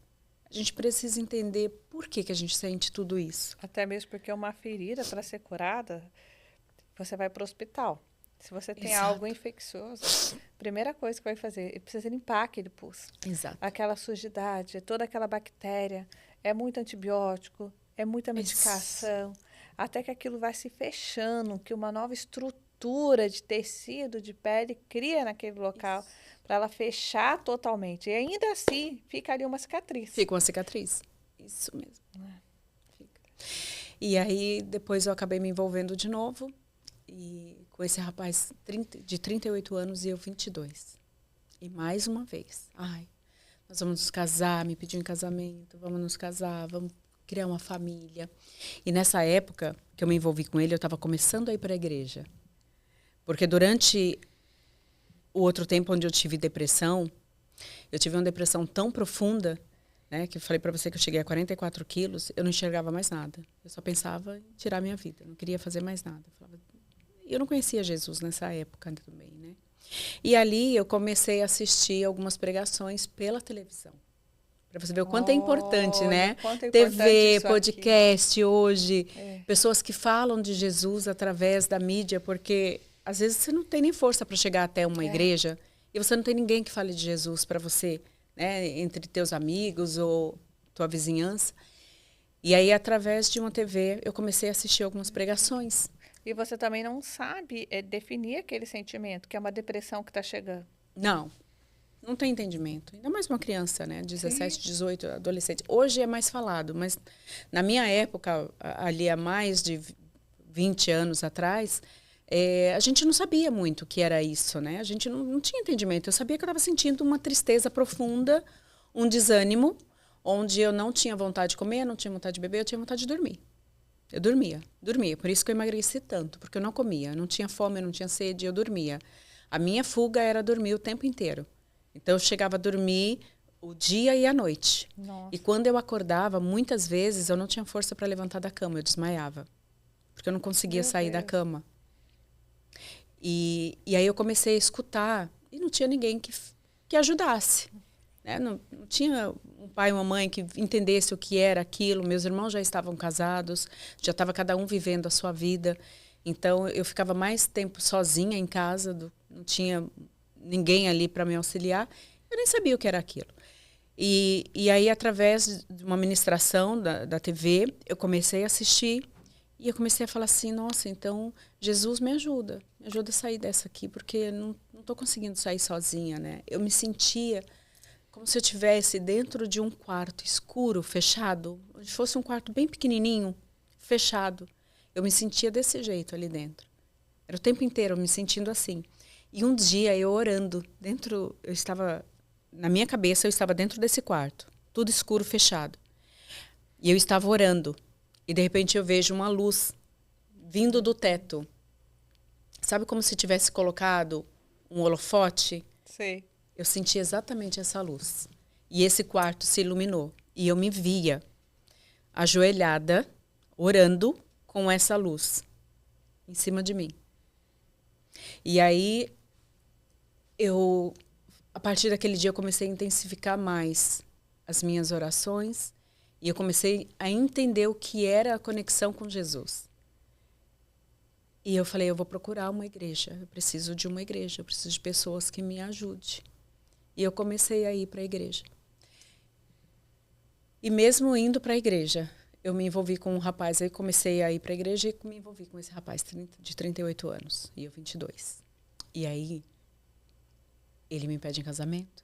A gente precisa entender por que a gente sente tudo isso. Até mesmo porque uma ferida, para ser curada, você vai para o hospital. Se você tem algo infeccioso, a primeira coisa que vai fazer é precisa limpar aquele pus. Exato. Aquela sujidade, toda aquela bactéria, é muito antibiótico, é muita medicação, até que aquilo vai se fechando, que uma nova estrutura de tecido, de pele, cria naquele local para ela fechar totalmente. E ainda assim, fica ali uma cicatriz. Fica uma cicatriz. Isso mesmo. Fica. E aí, depois eu acabei me envolvendo de novo. E com esse rapaz de 38 anos e eu 22. E mais uma vez, nós vamos nos casar, me pediu em casamento, vamos nos casar, vamos criar uma família. E nessa época que eu me envolvi com ele, eu estava começando a ir para a igreja. Porque durante o outro tempo onde eu tive depressão, eu tive uma depressão tão profunda, né, que eu falei para você que eu cheguei a 44 quilos, eu não enxergava mais nada. Eu só pensava em tirar minha vida, não queria fazer mais nada. Eu não conhecia Jesus nessa época também, né? E ali eu comecei a assistir algumas pregações pela televisão. Para você ver o quanto é importante, né? TV, podcast aqui. Hoje, pessoas que falam de Jesus através da mídia, porque às vezes você não tem nem força para chegar até uma igreja e você não tem ninguém que fale de Jesus para você, né? Entre teus amigos ou tua vizinhança. E aí, através de uma TV, eu comecei a assistir algumas pregações. E você também não sabe definir aquele sentimento, que é uma depressão que está chegando. Não tem entendimento. Ainda mais uma criança, né? 17, 18, adolescente. Hoje é mais falado, mas na minha época, ali há mais de 20 anos atrás, a gente não sabia muito o que era isso, né? A gente não tinha entendimento. Eu sabia que eu estava sentindo uma tristeza profunda, um desânimo, onde eu não tinha vontade de comer, não tinha vontade de beber, eu tinha vontade de dormir. Eu dormia. Por isso que eu emagreci tanto, porque eu não comia, eu não tinha fome, eu não tinha sede, eu dormia. A minha fuga era dormir o tempo inteiro. Então eu chegava a dormir o dia e a noite. Nossa. E quando eu acordava, muitas vezes eu não tinha força para levantar da cama, eu desmaiava. Porque eu não conseguia sair da cama. E aí eu comecei a escutar e não tinha ninguém que ajudasse. Né? Não tinha um pai e uma mãe que entendesse o que era aquilo. Meus irmãos já estavam casados, já estava cada um vivendo a sua vida. Então, eu ficava mais tempo sozinha em casa, não tinha ninguém ali para me auxiliar. Eu nem sabia o que era aquilo. E aí, através de uma ministração da TV, eu comecei a assistir e eu comecei a falar assim, nossa, então Jesus me ajuda a sair dessa aqui, porque não estou conseguindo sair sozinha, né? Eu me sentia como se eu estivesse dentro de um quarto escuro, fechado, se fosse um quarto bem pequenininho, fechado. Eu me sentia desse jeito ali dentro. Era o tempo inteiro me sentindo assim. E um dia eu orando, na minha cabeça eu estava dentro desse quarto, tudo escuro, fechado. E eu estava orando. E de repente eu vejo uma luz vindo do teto. Sabe como se tivesse colocado um holofote? Sei. Eu senti exatamente essa luz. E esse quarto se iluminou. E eu me via ajoelhada, orando com essa luz em cima de mim. E aí, a partir daquele dia, eu comecei a intensificar mais as minhas orações e eu comecei a entender o que era a conexão com Jesus. E eu falei, eu vou procurar uma igreja, eu preciso de uma igreja, eu preciso de pessoas que me ajudem. E eu comecei a ir para a igreja. E mesmo indo para a igreja, eu me envolvi com um rapaz, aí comecei a ir para a igreja e me envolvi com esse rapaz de 38 anos, e eu 22. E aí, ele me pede em casamento,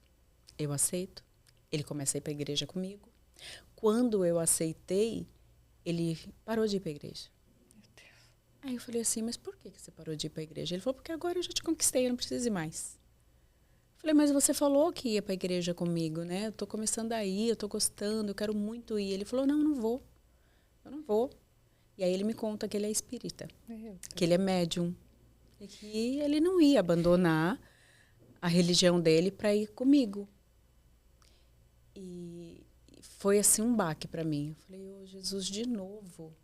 eu aceito, ele começa a ir para a igreja comigo. Quando eu aceitei, ele parou de ir para a igreja. Meu Deus. Aí eu falei assim, mas por que você parou de ir para a igreja? Ele falou, porque agora eu já te conquistei, eu não preciso ir mais. Eu falei, mas você falou que ia para a igreja comigo, né? Eu estou começando a ir, eu estou gostando, eu quero muito ir. Ele falou, não, não vou. Eu não vou. E aí ele me conta que ele é espírita, que ele é médium. E que ele não ia abandonar a religião dele para ir comigo. E foi assim um baque para mim. Eu falei, oh, Jesus, de novo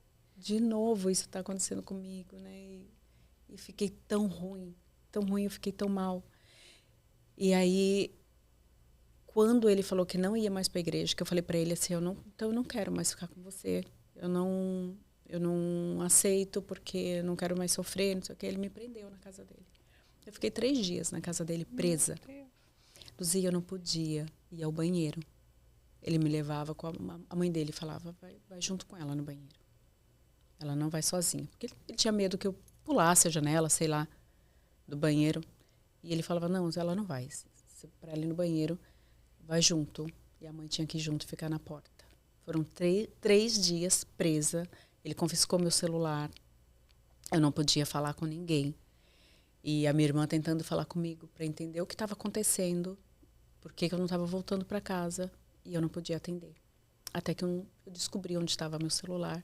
isso está acontecendo comigo, né? E fiquei tão ruim, eu fiquei tão mal. E aí, quando ele falou que não ia mais para a igreja, que eu falei para ele assim, então eu não quero mais ficar com você. Eu não aceito porque eu não quero mais sofrer, não sei o que. Ele me prendeu na casa dele. Eu fiquei 3 dias na casa dele, presa. Luzia, eu não podia ir ao banheiro. Ele me levava com a mãe dele, falava, vai junto com ela no banheiro. Ela não vai sozinha. Porque ele tinha medo que eu pulasse a janela, sei lá, do banheiro. E ele falava, não, ela não vai. Para ela ir no banheiro, vai junto. E a mãe tinha que ir junto, ficar na porta. Foram 3 dias presa. Ele confiscou meu celular. Eu não podia falar com ninguém. E a minha irmã tentando falar comigo para entender o que estava acontecendo. Por que eu não estava voltando para casa. E eu não podia atender. Até que eu descobri onde estava meu celular.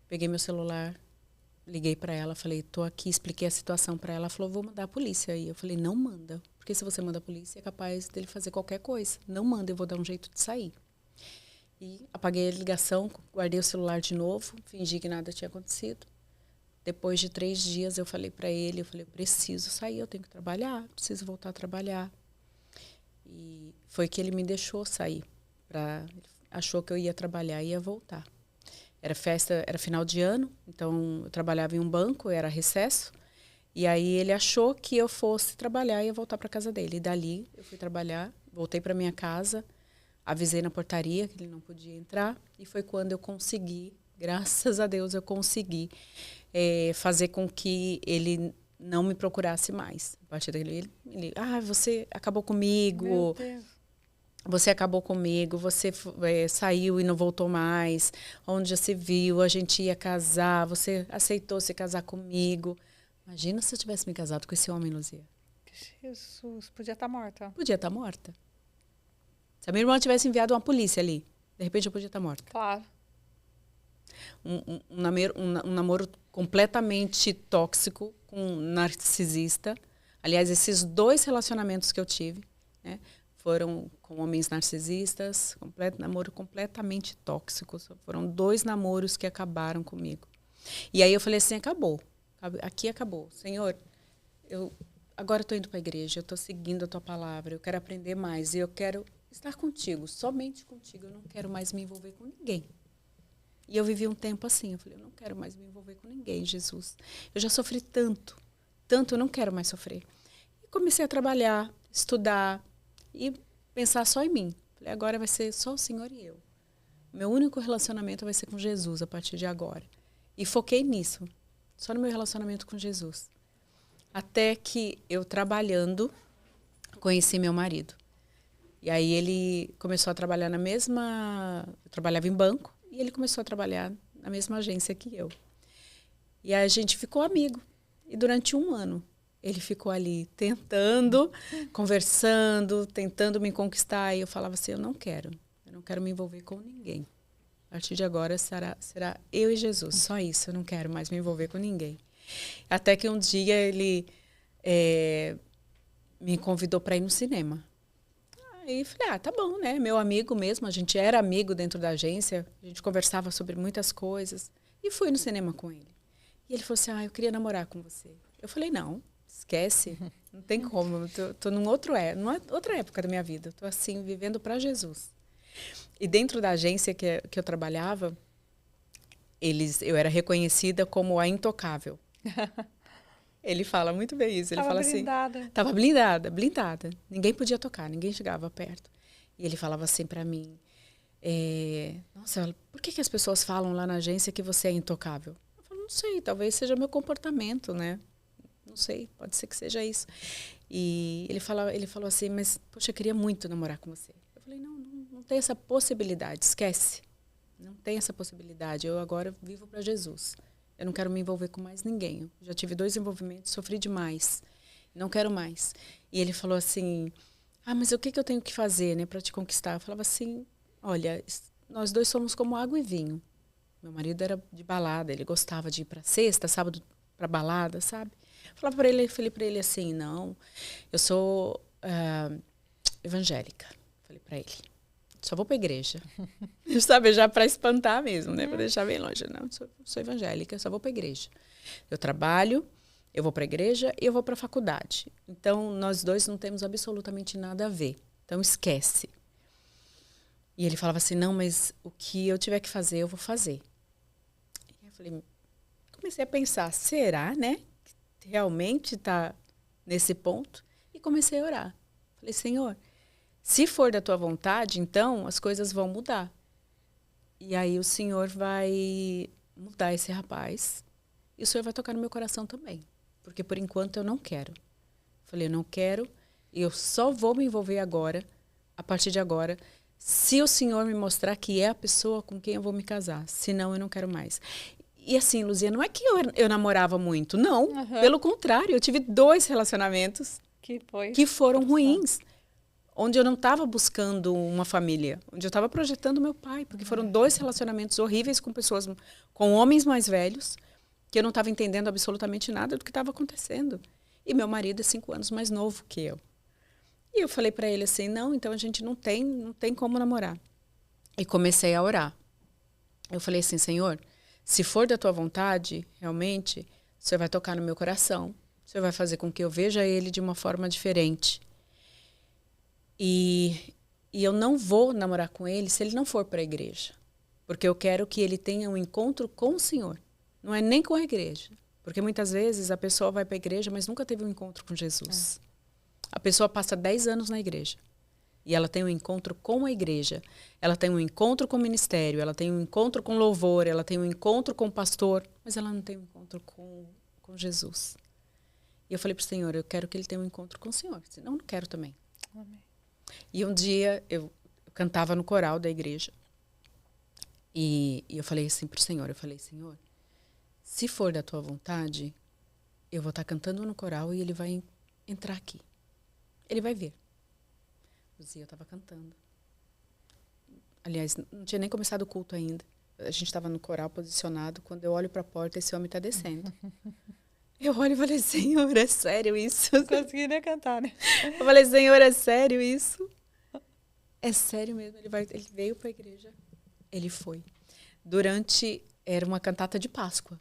Peguei meu celular, liguei para ela, falei, tô aqui, expliquei a situação para ela. Ela falou, vou mandar a polícia. E eu falei, não manda. Porque se você manda a polícia, é capaz dele fazer qualquer coisa. Não manda, eu vou dar um jeito de sair. E apaguei a ligação, guardei o celular de novo, fingi que nada tinha acontecido. Depois de 3 dias, eu falei para ele, eu preciso sair, eu tenho que trabalhar, preciso voltar a trabalhar. E foi que ele me deixou sair. Achou que eu ia trabalhar e ia voltar. Era festa, era final de ano, então eu trabalhava em um banco, era recesso. E aí ele achou que eu fosse trabalhar e ia voltar para casa dele. E dali eu fui trabalhar, voltei para minha casa, avisei na portaria que ele não podia entrar. E foi quando eu consegui, graças a Deus, eu consegui fazer com que ele não me procurasse mais. A partir dele, você acabou comigo. Meu Deus. Você acabou comigo, você saiu e não voltou mais. Onde já se viu, a gente ia casar, você aceitou se casar comigo. Imagina se eu tivesse me casado com esse homem, Luzia. Jesus, podia estar morta. Podia estar morta. Se a minha irmã tivesse enviado uma polícia ali, de repente eu podia estar morta. Claro. Um namoro completamente tóxico, com um narcisista. Aliás, esses 2 relacionamentos que eu tive, né, foram com homens narcisistas, namoro completamente tóxicos. Foram 2 namoros que acabaram comigo. E aí eu falei assim, acabou. Aqui acabou. Senhor, agora estou indo para a igreja, eu estou seguindo a tua palavra, eu quero aprender mais e eu quero estar contigo, somente contigo. Eu não quero mais me envolver com ninguém. E eu vivi um tempo assim. Eu falei, eu não quero mais me envolver com ninguém, Jesus. Eu já sofri tanto, eu não quero mais sofrer. E comecei a trabalhar, estudar, e pensar só em mim. Falei, agora vai ser só o Senhor e eu. Meu único relacionamento vai ser com Jesus a partir de agora. E foquei nisso, só no meu relacionamento com Jesus. Até que eu trabalhando, conheci meu marido. E aí ele começou a trabalhar na mesma... Eu trabalhava em banco e ele começou a trabalhar na mesma agência que eu. E a gente ficou amigo. E durante 1 ano, ele ficou ali tentando, conversando, tentando me conquistar. E eu falava assim, eu não quero me envolver com ninguém. A partir de agora será eu e Jesus, só isso. Eu não quero mais me envolver com ninguém. Até que um dia ele me convidou para ir no cinema. Aí falei, tá bom, né? Meu amigo mesmo, a gente era amigo dentro da agência, a gente conversava sobre muitas coisas. E fui no cinema com ele. E ele falou assim, eu queria namorar com você. Eu falei, não, esquece, não tem como. Eu tô numa outra época da minha vida. Eu tô assim, vivendo para Jesus. E dentro da agência que eu trabalhava, eu era reconhecida como a intocável. Ele fala muito bem isso. Ele Tava fala blindada. assim, tava blindada, blindada. Ninguém podia tocar, ninguém chegava perto. E ele falava assim para mim, nossa, por que as pessoas falam lá na agência que você é intocável? Eu falo, não sei, talvez seja meu comportamento, né? Não sei, pode ser que seja isso. E ele falou assim, mas, poxa, eu queria muito namorar com você. Eu falei, não tem essa possibilidade, esquece. Não tem essa possibilidade. Eu agora vivo para Jesus. Eu não quero me envolver com mais ninguém. Eu já tive 2 envolvimentos, sofri demais. Não quero mais. E ele falou assim, mas o que eu tenho que fazer, né, para te conquistar? Eu falava assim, olha, nós 2 somos como água e vinho. Meu marido era de balada, ele gostava de ir para sexta, sábado para balada, sabe? Falei para ele assim, não, eu sou evangélica. Falei para ele, só vou para a igreja. Sabe, já para espantar mesmo, né? Para deixar bem longe. Não, sou evangélica, só vou para a igreja. Eu trabalho, eu vou para a igreja e eu vou para a faculdade. Então, nós 2 não temos absolutamente nada a ver. Então, esquece. E ele falava assim, não, mas o que eu tiver que fazer, eu vou fazer. E eu falei, comecei a pensar, será, né? Que realmente está nesse ponto? E comecei a orar. Falei, Senhor, se for da tua vontade, então as coisas vão mudar. E aí o Senhor vai mudar esse rapaz. E o Senhor vai tocar no meu coração também. Porque por enquanto eu não quero. Falei, eu não quero. E eu só vou me envolver agora, a partir de agora, se o Senhor me mostrar que é a pessoa com quem eu vou me casar. Senão eu não quero mais. E assim, Luzia, não é que eu namorava muito. Não. Pelo contrário, eu tive 2 relacionamentos que foram ruins. Onde eu não estava buscando uma família, onde eu estava projetando meu pai, porque foram 2 relacionamentos horríveis com pessoas, com homens mais velhos, que eu não estava entendendo absolutamente nada do que estava acontecendo. E meu marido é 5 anos mais novo que eu. E eu falei para ele assim, não, então a gente não tem como namorar. E comecei a orar. Eu falei assim, Senhor, se for da tua vontade, realmente, o Senhor vai tocar no meu coração. O Senhor vai fazer com que eu veja ele de uma forma diferente. E eu não vou namorar com ele se ele não for para a igreja. Porque eu quero que ele tenha um encontro com o Senhor. Não é nem com a igreja. Porque muitas vezes a pessoa vai para a igreja, mas nunca teve um encontro com Jesus. A pessoa passa 10 anos na igreja. E ela tem um encontro com a igreja. Ela tem um encontro com o ministério. Ela tem um encontro com louvor. Ela tem um encontro com o pastor. Mas ela não tem um encontro com Jesus. E eu falei para o Senhor, eu quero que ele tenha um encontro com o Senhor. Senão eu não quero também. Amém. E um dia eu cantava no coral da igreja. E eu falei assim para o Senhor, Senhor, se for da tua vontade, eu vou estar cantando no coral e ele vai entrar aqui. Ele vai ver. Eu estava cantando. Aliás, não tinha nem começado o culto ainda. A gente estava no coral posicionado. Quando eu olho para a porta, esse homem está descendo. Eu olho e falei, Senhor, é sério isso? Não consegui nem cantar, né? Eu falei, Senhor, é sério isso? É sério mesmo. Ele veio para a igreja. Ele foi. Era uma cantata de Páscoa.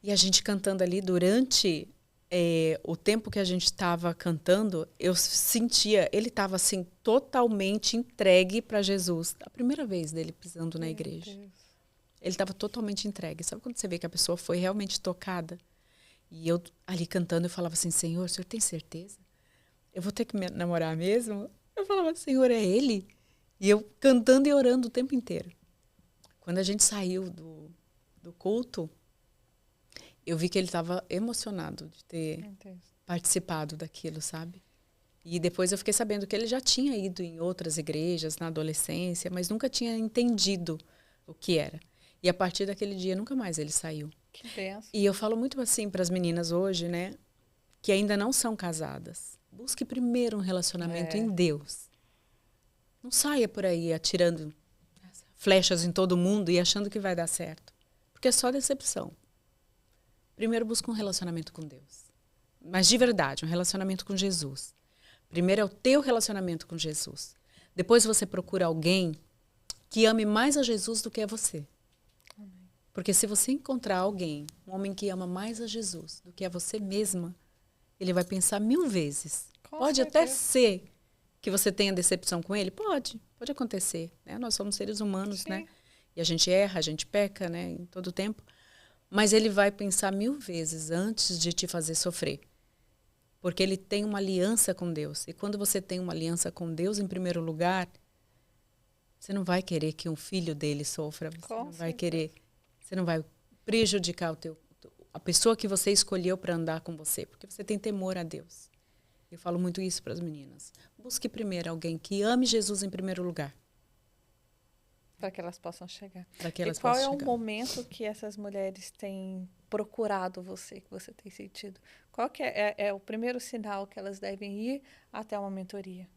E a gente cantando ali, durante o tempo que a gente estava cantando, eu sentia, ele estava assim, totalmente entregue para Jesus. A primeira vez dele pisando na igreja. Deus. Ele estava totalmente entregue. Sabe quando você vê que a pessoa foi realmente tocada? E eu ali cantando, eu falava assim, Senhor, o senhor tem certeza? Eu vou ter que me namorar mesmo? Eu falava, Senhor, é ele? E eu cantando e orando o tempo inteiro. Quando a gente saiu do culto, eu vi que ele estava emocionado de ter participado daquilo, sabe? E depois eu fiquei sabendo que ele já tinha ido em outras igrejas na adolescência, mas nunca tinha entendido o que era. E a partir daquele dia, nunca mais ele saiu. Que benção. E eu falo muito assim para as meninas hoje, né, que ainda não são casadas. Busque primeiro um relacionamento em Deus. Não saia por aí atirando flechas em todo mundo e achando que vai dar certo. Porque é só decepção. Primeiro busca um relacionamento com Deus. Mas de verdade, um relacionamento com Jesus. Primeiro é o teu relacionamento com Jesus. Depois você procura alguém que ame mais a Jesus do que a você. Porque se você encontrar alguém, um homem que ama mais a Jesus do que a você mesma, ele vai pensar 1000 vezes. Pode até ser que você tenha decepção com ele? Pode. Pode acontecer, né? Nós somos seres humanos, Sim. né? E a gente erra, a gente peca, né? Em todo tempo. Mas ele vai pensar 1000 vezes antes de te fazer sofrer. Porque ele tem uma aliança com Deus. E quando você tem uma aliança com Deus em primeiro lugar, você não vai querer que um filho dele sofra. Você não vai querer, você não vai prejudicar a pessoa que você escolheu para andar com você, porque você tem temor a Deus. Eu falo muito isso para as meninas. Busque primeiro alguém que ame Jesus em primeiro lugar. Para que elas possam chegar. Para que elas e qual possam é chegar. o momento que essas mulheres têm procurado você, que você tem sentido? Qual que é o primeiro sinal que elas devem ir até uma mentoria?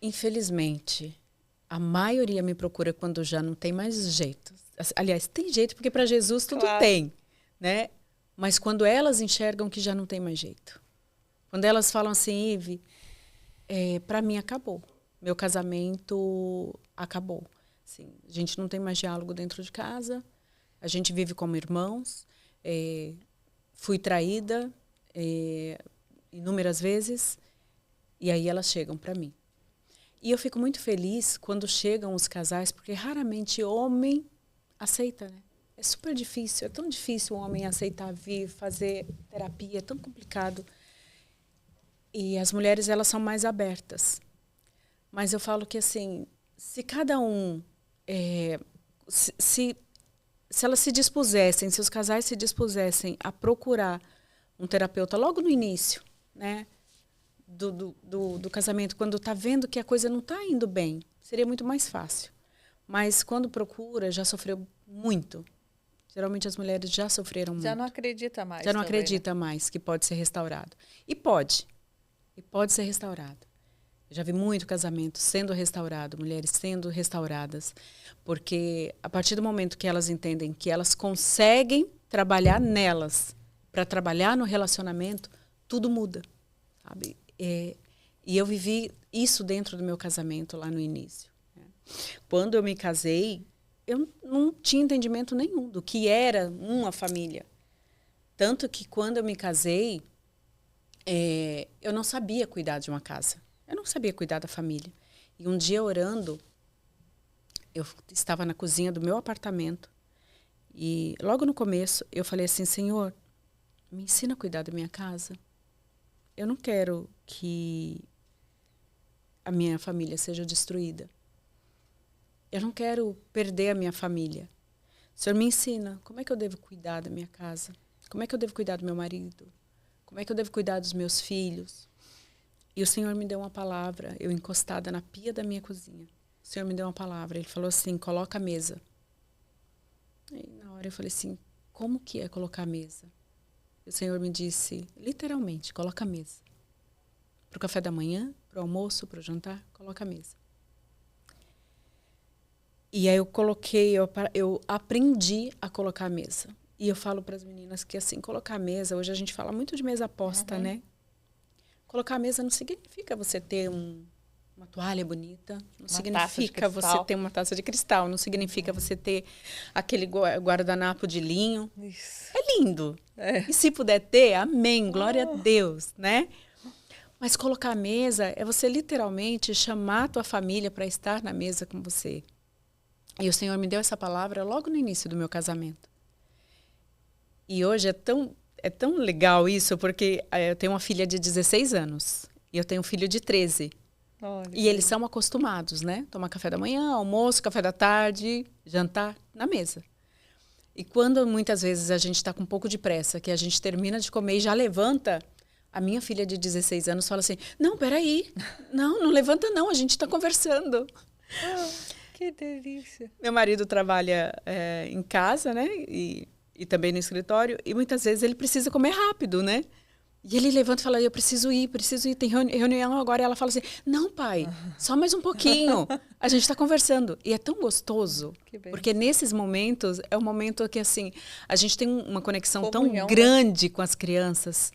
Infelizmente, a maioria me procura quando já não tem mais jeito. Aliás, tem jeito porque para Jesus tudo tem, né? Mas quando elas enxergam que já não tem mais jeito. Quando elas falam assim, Ive, para mim acabou. Meu casamento acabou. Assim, a gente não tem mais diálogo dentro de casa. A gente vive como irmãos. Fui traída inúmeras vezes. E aí elas chegam para mim. E eu fico muito feliz quando chegam os casais, porque raramente homem aceita, né? É super difícil, é tão difícil o homem aceitar vir, fazer terapia, é tão complicado. E as mulheres, elas são mais abertas. Mas eu falo que, assim, se cada um... se elas se dispusessem, se os casais se dispusessem a procurar um terapeuta logo no início, né? Do casamento, quando está vendo que a coisa não está indo bem, seria muito mais fácil. Mas quando procura, já sofreu muito. Geralmente as mulheres já sofreram muito. Já não acredita mais. Já não também, acredita mais que pode ser restaurado. E pode. E pode ser restaurado. Eu já vi muito casamento sendo restaurado, mulheres sendo restauradas. Porque a partir do momento que elas entendem que elas conseguem trabalhar nelas para trabalhar no relacionamento, tudo muda, sabe? E eu vivi isso dentro do meu casamento lá no início. Né? Quando eu me casei, eu não tinha entendimento nenhum do que era uma família. Tanto que quando eu me casei, eu não sabia cuidar de uma casa. Eu não sabia cuidar da família. E um dia orando, eu estava na cozinha do meu apartamento e logo no começo eu falei assim, Senhor, me ensina a cuidar da minha casa. Eu não quero que a minha família seja destruída. Eu não quero perder a minha família. O Senhor me ensina como é que eu devo cuidar da minha casa. Como é que eu devo cuidar do meu marido. Como é que eu devo cuidar dos meus filhos. E o Senhor me deu uma palavra, eu encostada na pia da minha cozinha. O Senhor me deu uma palavra, Ele falou assim, coloca a mesa. E na hora eu falei assim, como que é colocar a mesa? O Senhor me disse, literalmente, coloca a mesa. Para o café da manhã, para o almoço, para o jantar, coloca a mesa. E aí eu aprendi a colocar a mesa. E eu falo para as meninas que assim, colocar a mesa, hoje a gente fala muito de mesa posta, né? Colocar a mesa não significa você ter uma toalha bonita, não significa você ter uma taça de cristal, não significa você ter aquele guardanapo de linho. Isso. É lindo. E se puder ter, amém, glória a Deus, né? Mas colocar a mesa é você literalmente chamar a tua família para estar na mesa com você. E o Senhor me deu essa palavra logo no início do meu casamento. E hoje é tão legal isso, porque eu tenho uma filha de 16 anos e eu tenho um filho de 13. Olha, e eles são acostumados, né? Tomar café da manhã, almoço, café da tarde, jantar na mesa. E quando muitas vezes a gente está com um pouco de pressa, que a gente termina de comer e já levanta, a minha filha de 16 anos fala assim, não, peraí, não levanta não, a gente está conversando. Que delícia. Meu marido trabalha em casa, né? E também no escritório, e muitas vezes ele precisa comer rápido, né? E ele levanta e fala, eu preciso ir, tem reunião agora. E ela fala assim, não, pai, só mais um pouquinho. A gente está conversando. E é tão gostoso, porque nesses momentos, é um momento que, assim, a gente tem uma conexão tão grande com as crianças.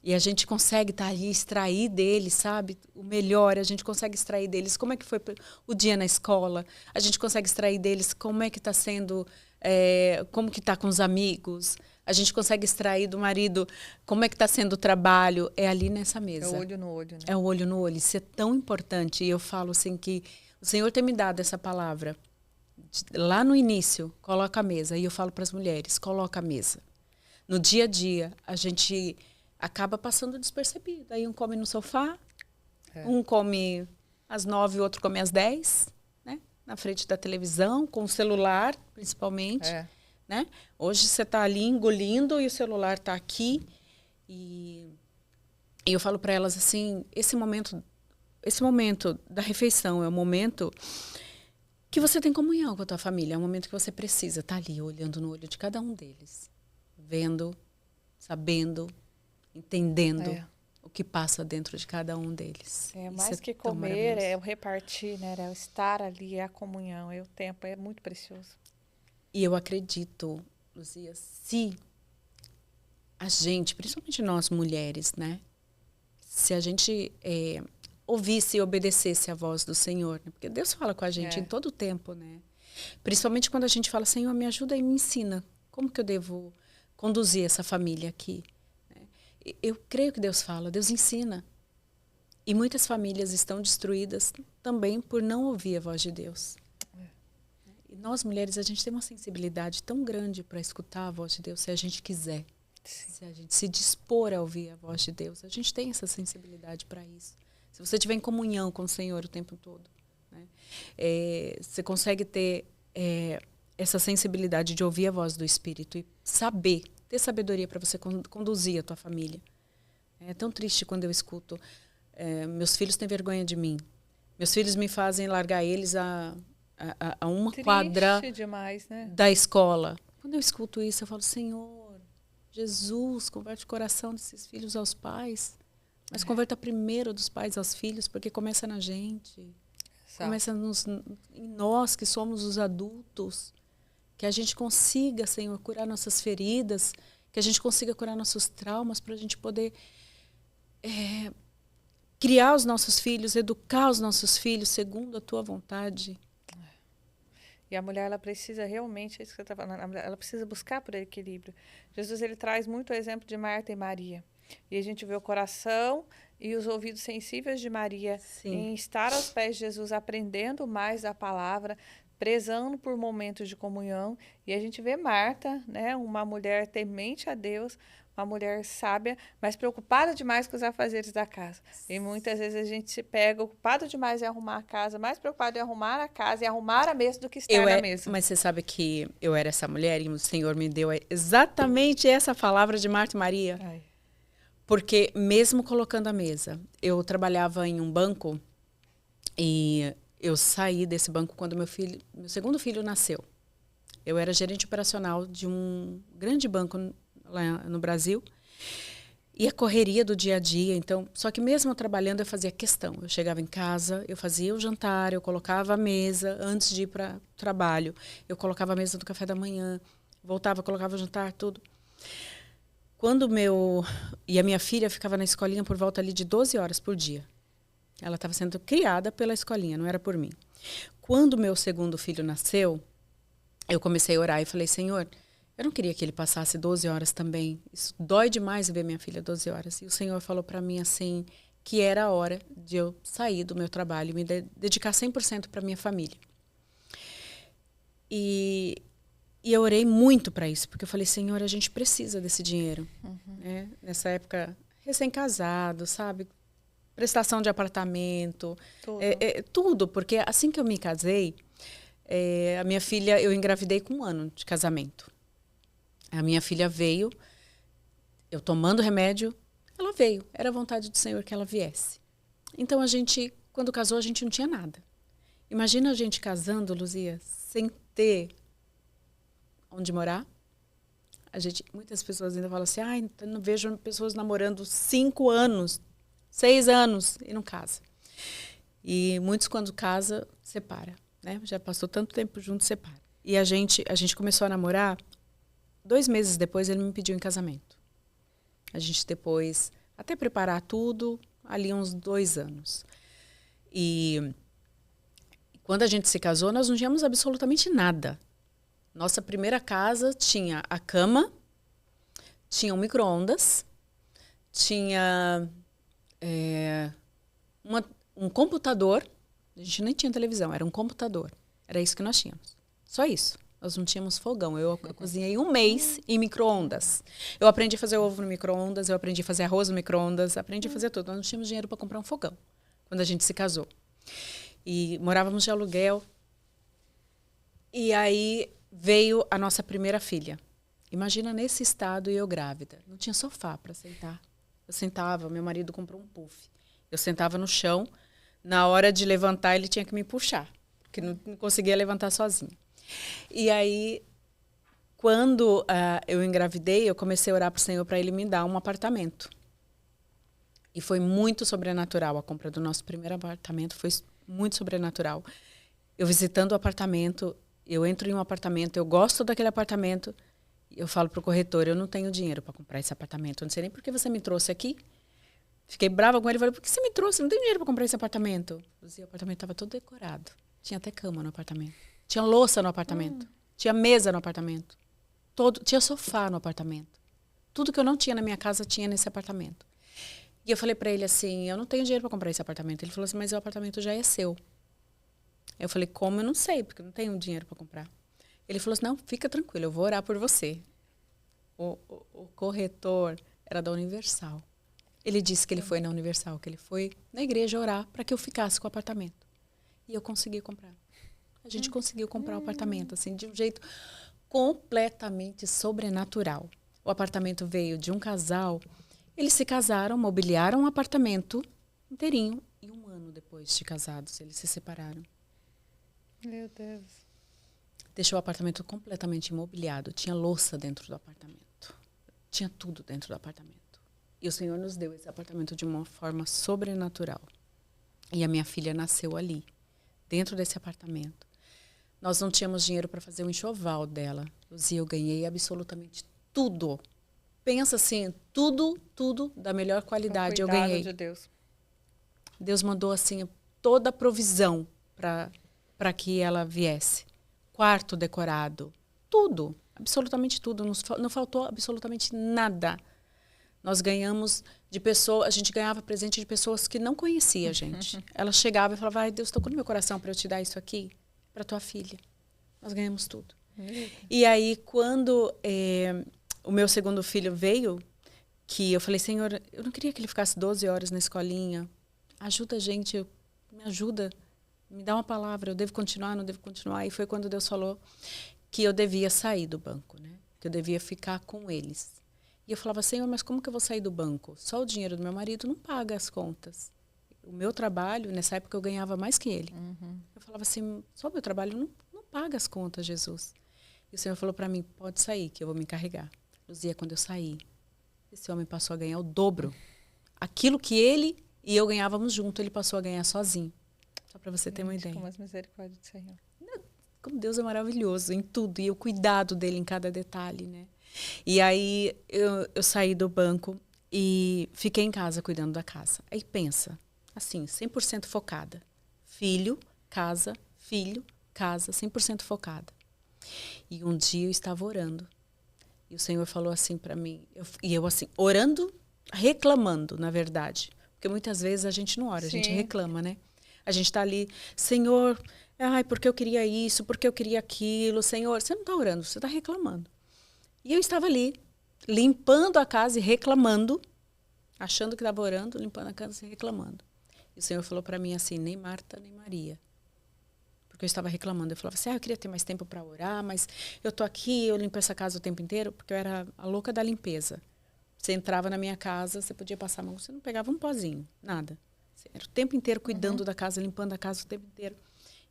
E a gente consegue estar ali, extrair deles, sabe? O melhor, a gente consegue extrair deles como é que foi o dia na escola. A gente consegue extrair deles como é que está sendo como que tá com os amigos. A gente consegue extrair do marido como é que está sendo o trabalho. É ali nessa mesa. É o olho no olho, né? É o olho no olho. Isso é tão importante. E eu falo assim que o Senhor tem me dado essa palavra. Lá no início, coloca a mesa. E eu falo para as mulheres, coloca a mesa. No dia a dia, a gente acaba passando despercebido. Aí um come no sofá, um come às 9, o outro come às 10, né? Na frente da televisão, com o celular, principalmente. Né? Hoje você está ali engolindo e o celular está aqui. E eu falo para elas assim, esse momento da refeição é o momento que você tem comunhão com a tua família. É o momento que você precisa estar ali, olhando no olho de cada um deles. Vendo, sabendo, entendendo o que passa dentro de cada um deles. Mais que comer, é o repartir, né? É o estar ali, é a comunhão, é o tempo, é muito precioso. E eu acredito, Luzia, se a gente, principalmente nós mulheres, né? Se a gente ouvisse e obedecesse a voz do Senhor, né? Porque Deus fala com a gente em todo o tempo, né? Principalmente quando a gente fala, Senhor, me ajuda e me ensina. Como que eu devo conduzir essa família aqui? Eu creio que Deus fala, Deus ensina. E muitas famílias estão destruídas também por não ouvir a voz de Deus. E nós, mulheres, a gente tem uma sensibilidade tão grande para escutar a voz de Deus, se a gente quiser. Sim. Se a gente se dispor a ouvir a voz de Deus, a gente tem essa sensibilidade para isso. Se você estiver em comunhão com o Senhor o tempo todo, né? Você consegue ter essa sensibilidade de ouvir a voz do Espírito e saber, ter sabedoria para você conduzir a tua família. É tão triste quando eu escuto, meus filhos têm vergonha de mim. Meus filhos me fazem largar eles a uma quadra demais, né? da escola. Quando eu escuto isso, eu falo, Senhor, Jesus, converte o coração desses filhos aos pais. Mas converta primeiro dos pais aos filhos, porque começa na gente. Começa em nós, que somos os adultos. Que a gente consiga, Senhor, curar nossas feridas. Que a gente consiga curar nossos traumas, para a gente poder criar os nossos filhos, educar os nossos filhos segundo a tua vontade. E a mulher, ela precisa realmente, é isso que você está falando, ela precisa buscar por equilíbrio. Jesus, ele traz muito o exemplo de Marta e Maria. E a gente vê o coração e os ouvidos sensíveis de Maria em estar aos pés de Jesus, aprendendo mais da palavra, prezando por momentos de comunhão. E a gente vê Marta, né, uma mulher temente a Deus, uma mulher sábia, mas preocupada demais com os afazeres da casa. E muitas vezes a gente se pega ocupado demais em arrumar a casa, mais preocupado em arrumar a casa e arrumar a mesa do que estar na mesa. Mas você sabe que eu era essa mulher e o Senhor me deu exatamente essa palavra de Marta e Maria. Ai. Porque mesmo colocando a mesa, eu trabalhava em um banco e eu saí desse banco quando meu segundo filho nasceu. Eu era gerente operacional de um grande banco lá no Brasil. E a correria do dia a dia, então, só que mesmo trabalhando eu fazia questão. Eu chegava em casa, eu fazia o jantar, eu colocava a mesa antes de ir para o trabalho. Eu colocava a mesa do café da manhã, voltava, colocava o jantar, tudo. Quando e a minha filha ficava na escolinha por volta ali de 12 horas por dia. Ela estava sendo criada pela escolinha, não era por mim. Quando meu segundo filho nasceu, eu comecei a orar e falei, Senhor, eu não queria que ele passasse 12 horas também. Isso dói demais ver minha filha 12 horas. E o Senhor falou para mim assim, que era a hora de eu sair do meu trabalho e me dedicar 100% para minha família. E eu orei muito para isso, porque eu falei, Senhor, a gente precisa desse dinheiro. Né? Nessa época, recém-casado, sabe? Prestação de apartamento, tudo. Porque assim que eu me casei, a minha filha, eu engravidei com 1 ano de casamento. A minha filha veio, eu tomando remédio, ela veio. Era a vontade do Senhor que ela viesse. Então, quando casou, a gente não tinha nada. Imagina a gente casando, Luzia, sem ter onde morar. Muitas pessoas ainda falam assim, eu não vejo pessoas namorando 5 anos, 6 anos e não casa. E muitos, quando casa, separa. Né? Já passou tanto tempo junto, separa. E a gente começou a namorar, 2 meses depois ele me pediu em casamento. A gente depois, até preparar tudo, ali uns 2 anos. E quando a gente se casou, nós não tínhamos absolutamente nada. Nossa primeira casa tinha a cama, tinha um micro-ondas, tinha um computador. A gente nem tinha televisão, era um computador. Era isso que nós tínhamos. Só isso. Nós não tínhamos fogão. Eu cozinhei um mês em micro-ondas. Eu aprendi a fazer ovo no micro-ondas, eu aprendi a fazer arroz no micro-ondas, aprendi a fazer tudo. Nós não tínhamos dinheiro para comprar um fogão quando a gente se casou. E morávamos de aluguel. E aí veio a nossa primeira filha. Imagina nesse estado e eu grávida. Não tinha sofá para sentar. Eu sentava, meu marido comprou um puff. Eu sentava no chão. Na hora de levantar, ele tinha que me puxar, porque não conseguia levantar sozinha. E aí, quando eu engravidei, eu comecei a orar para o Senhor para Ele me dar um apartamento. E foi muito sobrenatural. A compra do nosso primeiro apartamento foi muito sobrenatural. Eu visitando o apartamento, eu entro em um apartamento, eu gosto daquele apartamento, eu falo para o corretor, eu não tenho dinheiro para comprar esse apartamento. Eu não sei nem por que você me trouxe aqui. Fiquei brava com ele e falei, por que você me trouxe? Não tem dinheiro para comprar esse apartamento. O apartamento estava todo decorado. Tinha até cama no apartamento. Tinha louça no apartamento. Tinha mesa no apartamento. Tinha sofá no apartamento. Tudo que eu não tinha na minha casa tinha nesse apartamento. E eu falei para ele assim, eu não tenho dinheiro para comprar esse apartamento. Ele falou assim, mas o apartamento já é seu. Eu falei, como? Eu não sei, porque eu não tenho dinheiro para comprar. Ele falou assim, não, fica tranquilo, eu vou orar por você. O corretor era da Universal. Ele disse que ele foi na Universal, que ele foi na igreja orar para que eu ficasse com o apartamento. E eu consegui comprar. A gente conseguiu comprar o apartamento, assim, de um jeito completamente sobrenatural. O apartamento veio de um casal. Eles se casaram, mobiliaram um apartamento inteirinho. E 1 ano depois de casados, eles se separaram. Meu Deus. Deixou o apartamento completamente imobiliado. Tinha louça dentro do apartamento. Tinha tudo dentro do apartamento. E o Senhor nos deu esse apartamento de uma forma sobrenatural. E a minha filha nasceu ali, dentro desse apartamento. Nós não tínhamos dinheiro para fazer o enxoval dela. Luzia, eu ganhei absolutamente tudo. Pensa assim, tudo da melhor qualidade eu ganhei. De Deus. Deus mandou assim toda a provisão para que ela viesse. Quarto decorado, tudo, absolutamente tudo. Não faltou absolutamente nada. Nós ganhamos de pessoas, a gente ganhava presente de pessoas que não conhecia a gente. Ela chegava e falava, ai, Deus tocou no meu coração para eu te dar isso aqui, para tua filha. Nós ganhamos tudo. E aí, quando o meu segundo filho veio, que eu falei, Senhor, eu não queria que ele ficasse 12 horas na escolinha. Ajuda a gente, me ajuda, me dá uma palavra, eu devo continuar, não devo continuar. E foi quando Deus falou que eu devia sair do banco, né? Que eu devia ficar com eles. E eu falava, Senhor, mas como que eu vou sair do banco? Só o dinheiro do meu marido não paga as contas. O meu trabalho, nessa época eu ganhava mais que ele. Eu falava assim, só o meu trabalho não paga as contas, Jesus. E o Senhor falou para mim, pode sair, que eu vou me encarregar. Luzia, quando eu saí, esse homem passou a ganhar o dobro. Aquilo que ele e eu ganhávamos junto, ele passou a ganhar sozinho. Só para você ter uma ideia. Como as misericórdias do Senhor. Como Deus é maravilhoso em tudo. E o cuidado dele em cada detalhe, né? E aí eu saí do banco e fiquei em casa cuidando da casa. Aí pensa, assim, 100% focada. Filho, casa, 100% focada. E um dia eu estava orando. E o Senhor falou assim para mim. Eu assim, orando, reclamando, na verdade. Porque muitas vezes a gente não ora, a gente reclama, né? A gente está ali, Senhor, ai, porque eu queria isso, porque eu queria aquilo. Senhor, você não está orando, você está reclamando. E eu estava ali, limpando a casa e reclamando, achando que estava orando, limpando a casa e reclamando. E o Senhor falou para mim assim, nem Marta, nem Maria. Porque eu estava reclamando. Eu falava assim, eu queria ter mais tempo para orar, mas eu estou aqui, eu limpo essa casa o tempo inteiro, porque eu era a louca da limpeza. Você entrava na minha casa, você podia passar a mão, você não pegava um pozinho, nada. Você era o tempo inteiro cuidando da casa, limpando a casa o tempo inteiro.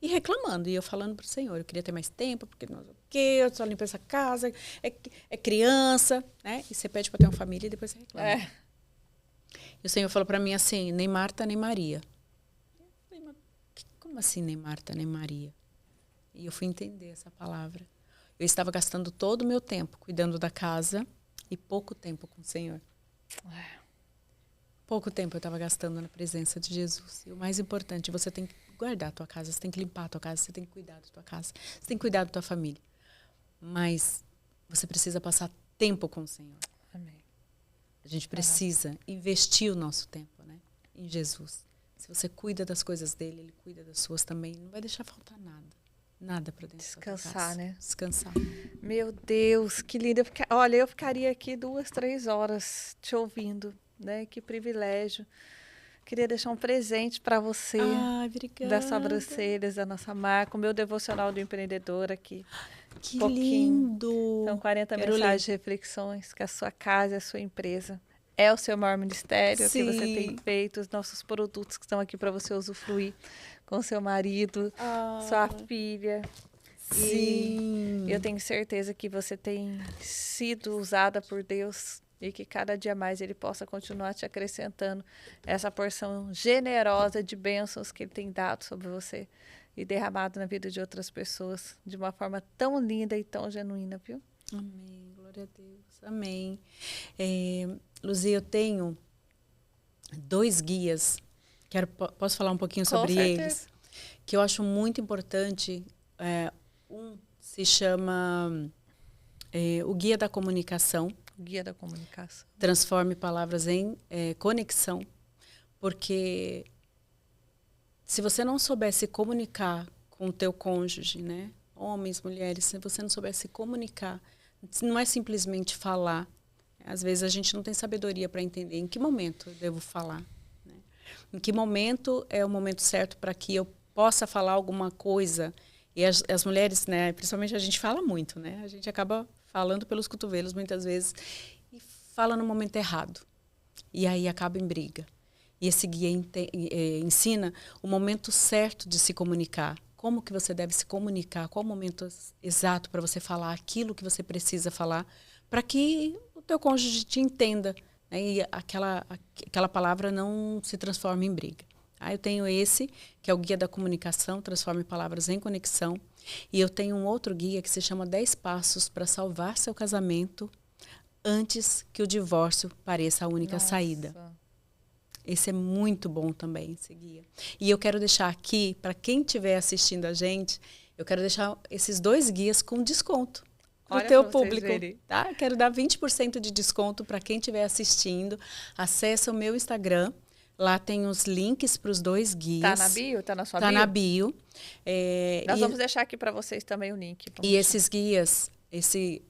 E reclamando, e eu falando para o Senhor, eu queria ter mais tempo, porque não sei o quê, eu só limpo essa casa, é criança, né? E você pede para ter uma família e depois você reclama. E o Senhor falou para mim assim, nem Marta, nem Maria. Eu falei, mas como assim nem Marta, nem Maria? E eu fui entender essa palavra. Eu estava gastando todo o meu tempo cuidando da casa e pouco tempo com o Senhor. Pouco tempo eu estava gastando na presença de Jesus. E o mais importante, você tem que guardar a tua casa, você tem que limpar a tua casa, você tem que cuidar da tua casa, você tem que cuidar da tua família. mas você precisa passar tempo com o Senhor. Amém. A gente precisa investir o nosso tempo, né, em Jesus. Se você cuida das coisas dele, ele cuida das suas também. Não vai deixar faltar nada. Nada para dentro da Descansar, casa. né? Descansar. Meu Deus, que lindo. Olha, eu ficaria aqui 2, 3 horas te ouvindo, né? Que privilégio. Queria deixar um presente para você Ai, obrigada. das sobrancelhas, da nossa marca, o meu devocional do empreendedor aqui. Que Pouquinho. lindo. São 40 Quero mensagens ler. de reflexões que a sua casa, a sua empresa é o seu maior ministério, o que você tem Sim. feito, os nossos produtos que estão aqui para você usufruir com seu marido, sua filha. Sim. E eu tenho certeza que você tem sido usada por Deus e que cada dia mais Ele possa continuar te acrescentando essa porção generosa de bênçãos que Ele tem dado sobre você e derramado na vida de outras pessoas de uma forma tão linda e tão genuína, viu? Amém. Glória a Deus. Amém. Luzia, eu tenho 2 guias. Posso falar um pouquinho sobre eles? Que eu acho muito importante. Um se chama o Guia da Comunicação. Guia da Comunicação. Transforme palavras em conexão. Porque se você não souber se comunicar com o teu cônjuge, né? Homens, mulheres, se você não souber se comunicar, não é simplesmente falar. Às vezes a gente não tem sabedoria para entender em que momento eu devo falar, né? Em que momento é o momento certo para que eu possa falar alguma coisa. E as mulheres, né, principalmente a gente fala muito, né? A gente acaba falando pelos cotovelos muitas vezes e fala no momento errado. E aí acaba em briga. E esse guia ensina o momento certo de se comunicar. Como que você deve se comunicar, qual o momento exato para você falar aquilo que você precisa falar, para que o teu cônjuge te entenda, né, e aquela palavra não se transforme em briga. Eu tenho esse, que é o Guia da Comunicação, Transforme Palavras em Conexão. E eu tenho um outro guia que se chama 10 Passos para Salvar Seu Casamento antes que o divórcio pareça a única saída. Esse é muito bom também, esse guia. E eu quero deixar aqui, para quem estiver assistindo a gente, eu quero deixar esses 2 guias com desconto para o teu público. Tá? Quero dar 20% de desconto para quem estiver assistindo. Acesse o meu Instagram. Lá tem os links para os 2 guias. Tá na bio? Tá na sua bio? Tá na bio. Nós vamos deixar aqui para vocês também o link. E esses guias,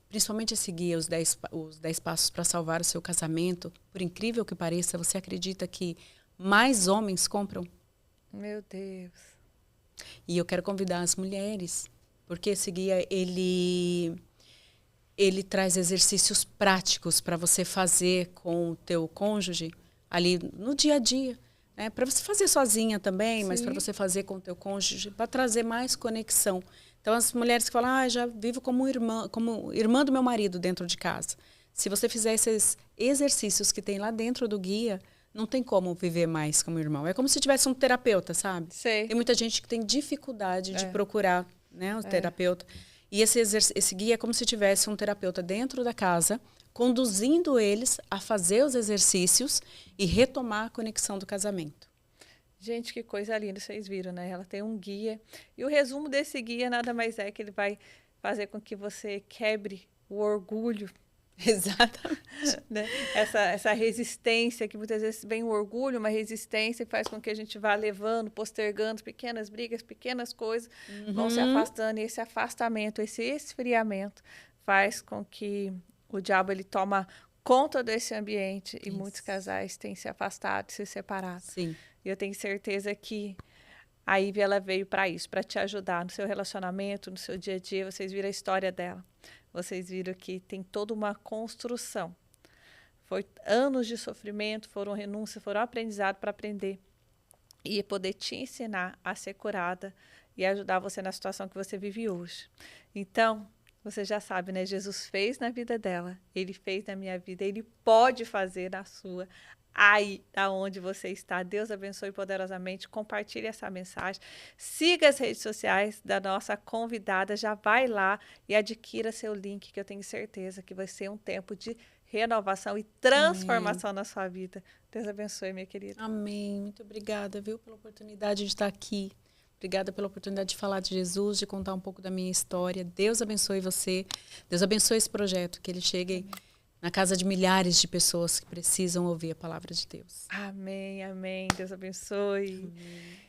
principalmente esse guia, os 10 passos para salvar o seu casamento, por incrível que pareça, você acredita que mais homens compram? Meu Deus. E eu quero convidar as mulheres, porque esse guia, ele traz exercícios práticos para você fazer com o teu cônjuge ali no dia a dia, né? Para você fazer sozinha também, mas para você fazer com o teu cônjuge, para trazer mais conexão. Então, as mulheres que falam, já vivo como irmã do meu marido dentro de casa. Se você fizer esses exercícios que tem lá dentro do guia, não tem como viver mais como irmão. É como se tivesse um terapeuta, sabe? Sei. Tem muita gente que tem dificuldade de procurar, né, um terapeuta. E esse guia é como se tivesse um terapeuta dentro da casa, conduzindo eles a fazer os exercícios e retomar a conexão do casamento. Gente, que coisa linda, vocês viram, né? Ela tem um guia. E o resumo desse guia nada mais é que ele vai fazer com que você quebre o orgulho. Exatamente. Né? Essa resistência, que muitas vezes vem o orgulho, uma resistência que faz com que a gente vá levando, postergando pequenas brigas, pequenas coisas, vão se afastando. E esse afastamento, esse esfriamento faz com que o diabo ele toma conta desse ambiente e muitos casais têm se afastado, se separado. Sim. E eu tenho certeza que a Ivy ela veio para isso, para te ajudar no seu relacionamento, no seu dia a dia. Vocês viram a história dela. Vocês viram que tem toda uma construção. Foi anos de sofrimento, foram renúncias, foram aprendizado para aprender e poder te ensinar a ser curada e ajudar você na situação que você vive hoje. Então, você já sabe, né? Jesus fez na vida dela, Ele fez na minha vida, Ele pode fazer na sua. Aí, aonde você está. Deus abençoe poderosamente. Compartilhe essa mensagem. Siga as redes sociais da nossa convidada. Já vai lá e adquira seu link, que eu tenho certeza que vai ser um tempo de renovação e transformação na sua vida. Deus abençoe, minha querida. Amém. Muito obrigada, viu, pela oportunidade de estar aqui. Obrigada pela oportunidade de falar de Jesus, de contar um pouco da minha história. Deus abençoe você. Deus abençoe esse projeto, que ele chegue na casa de milhares de pessoas que precisam ouvir a palavra de Deus. Amém, amém. Deus abençoe. Amém.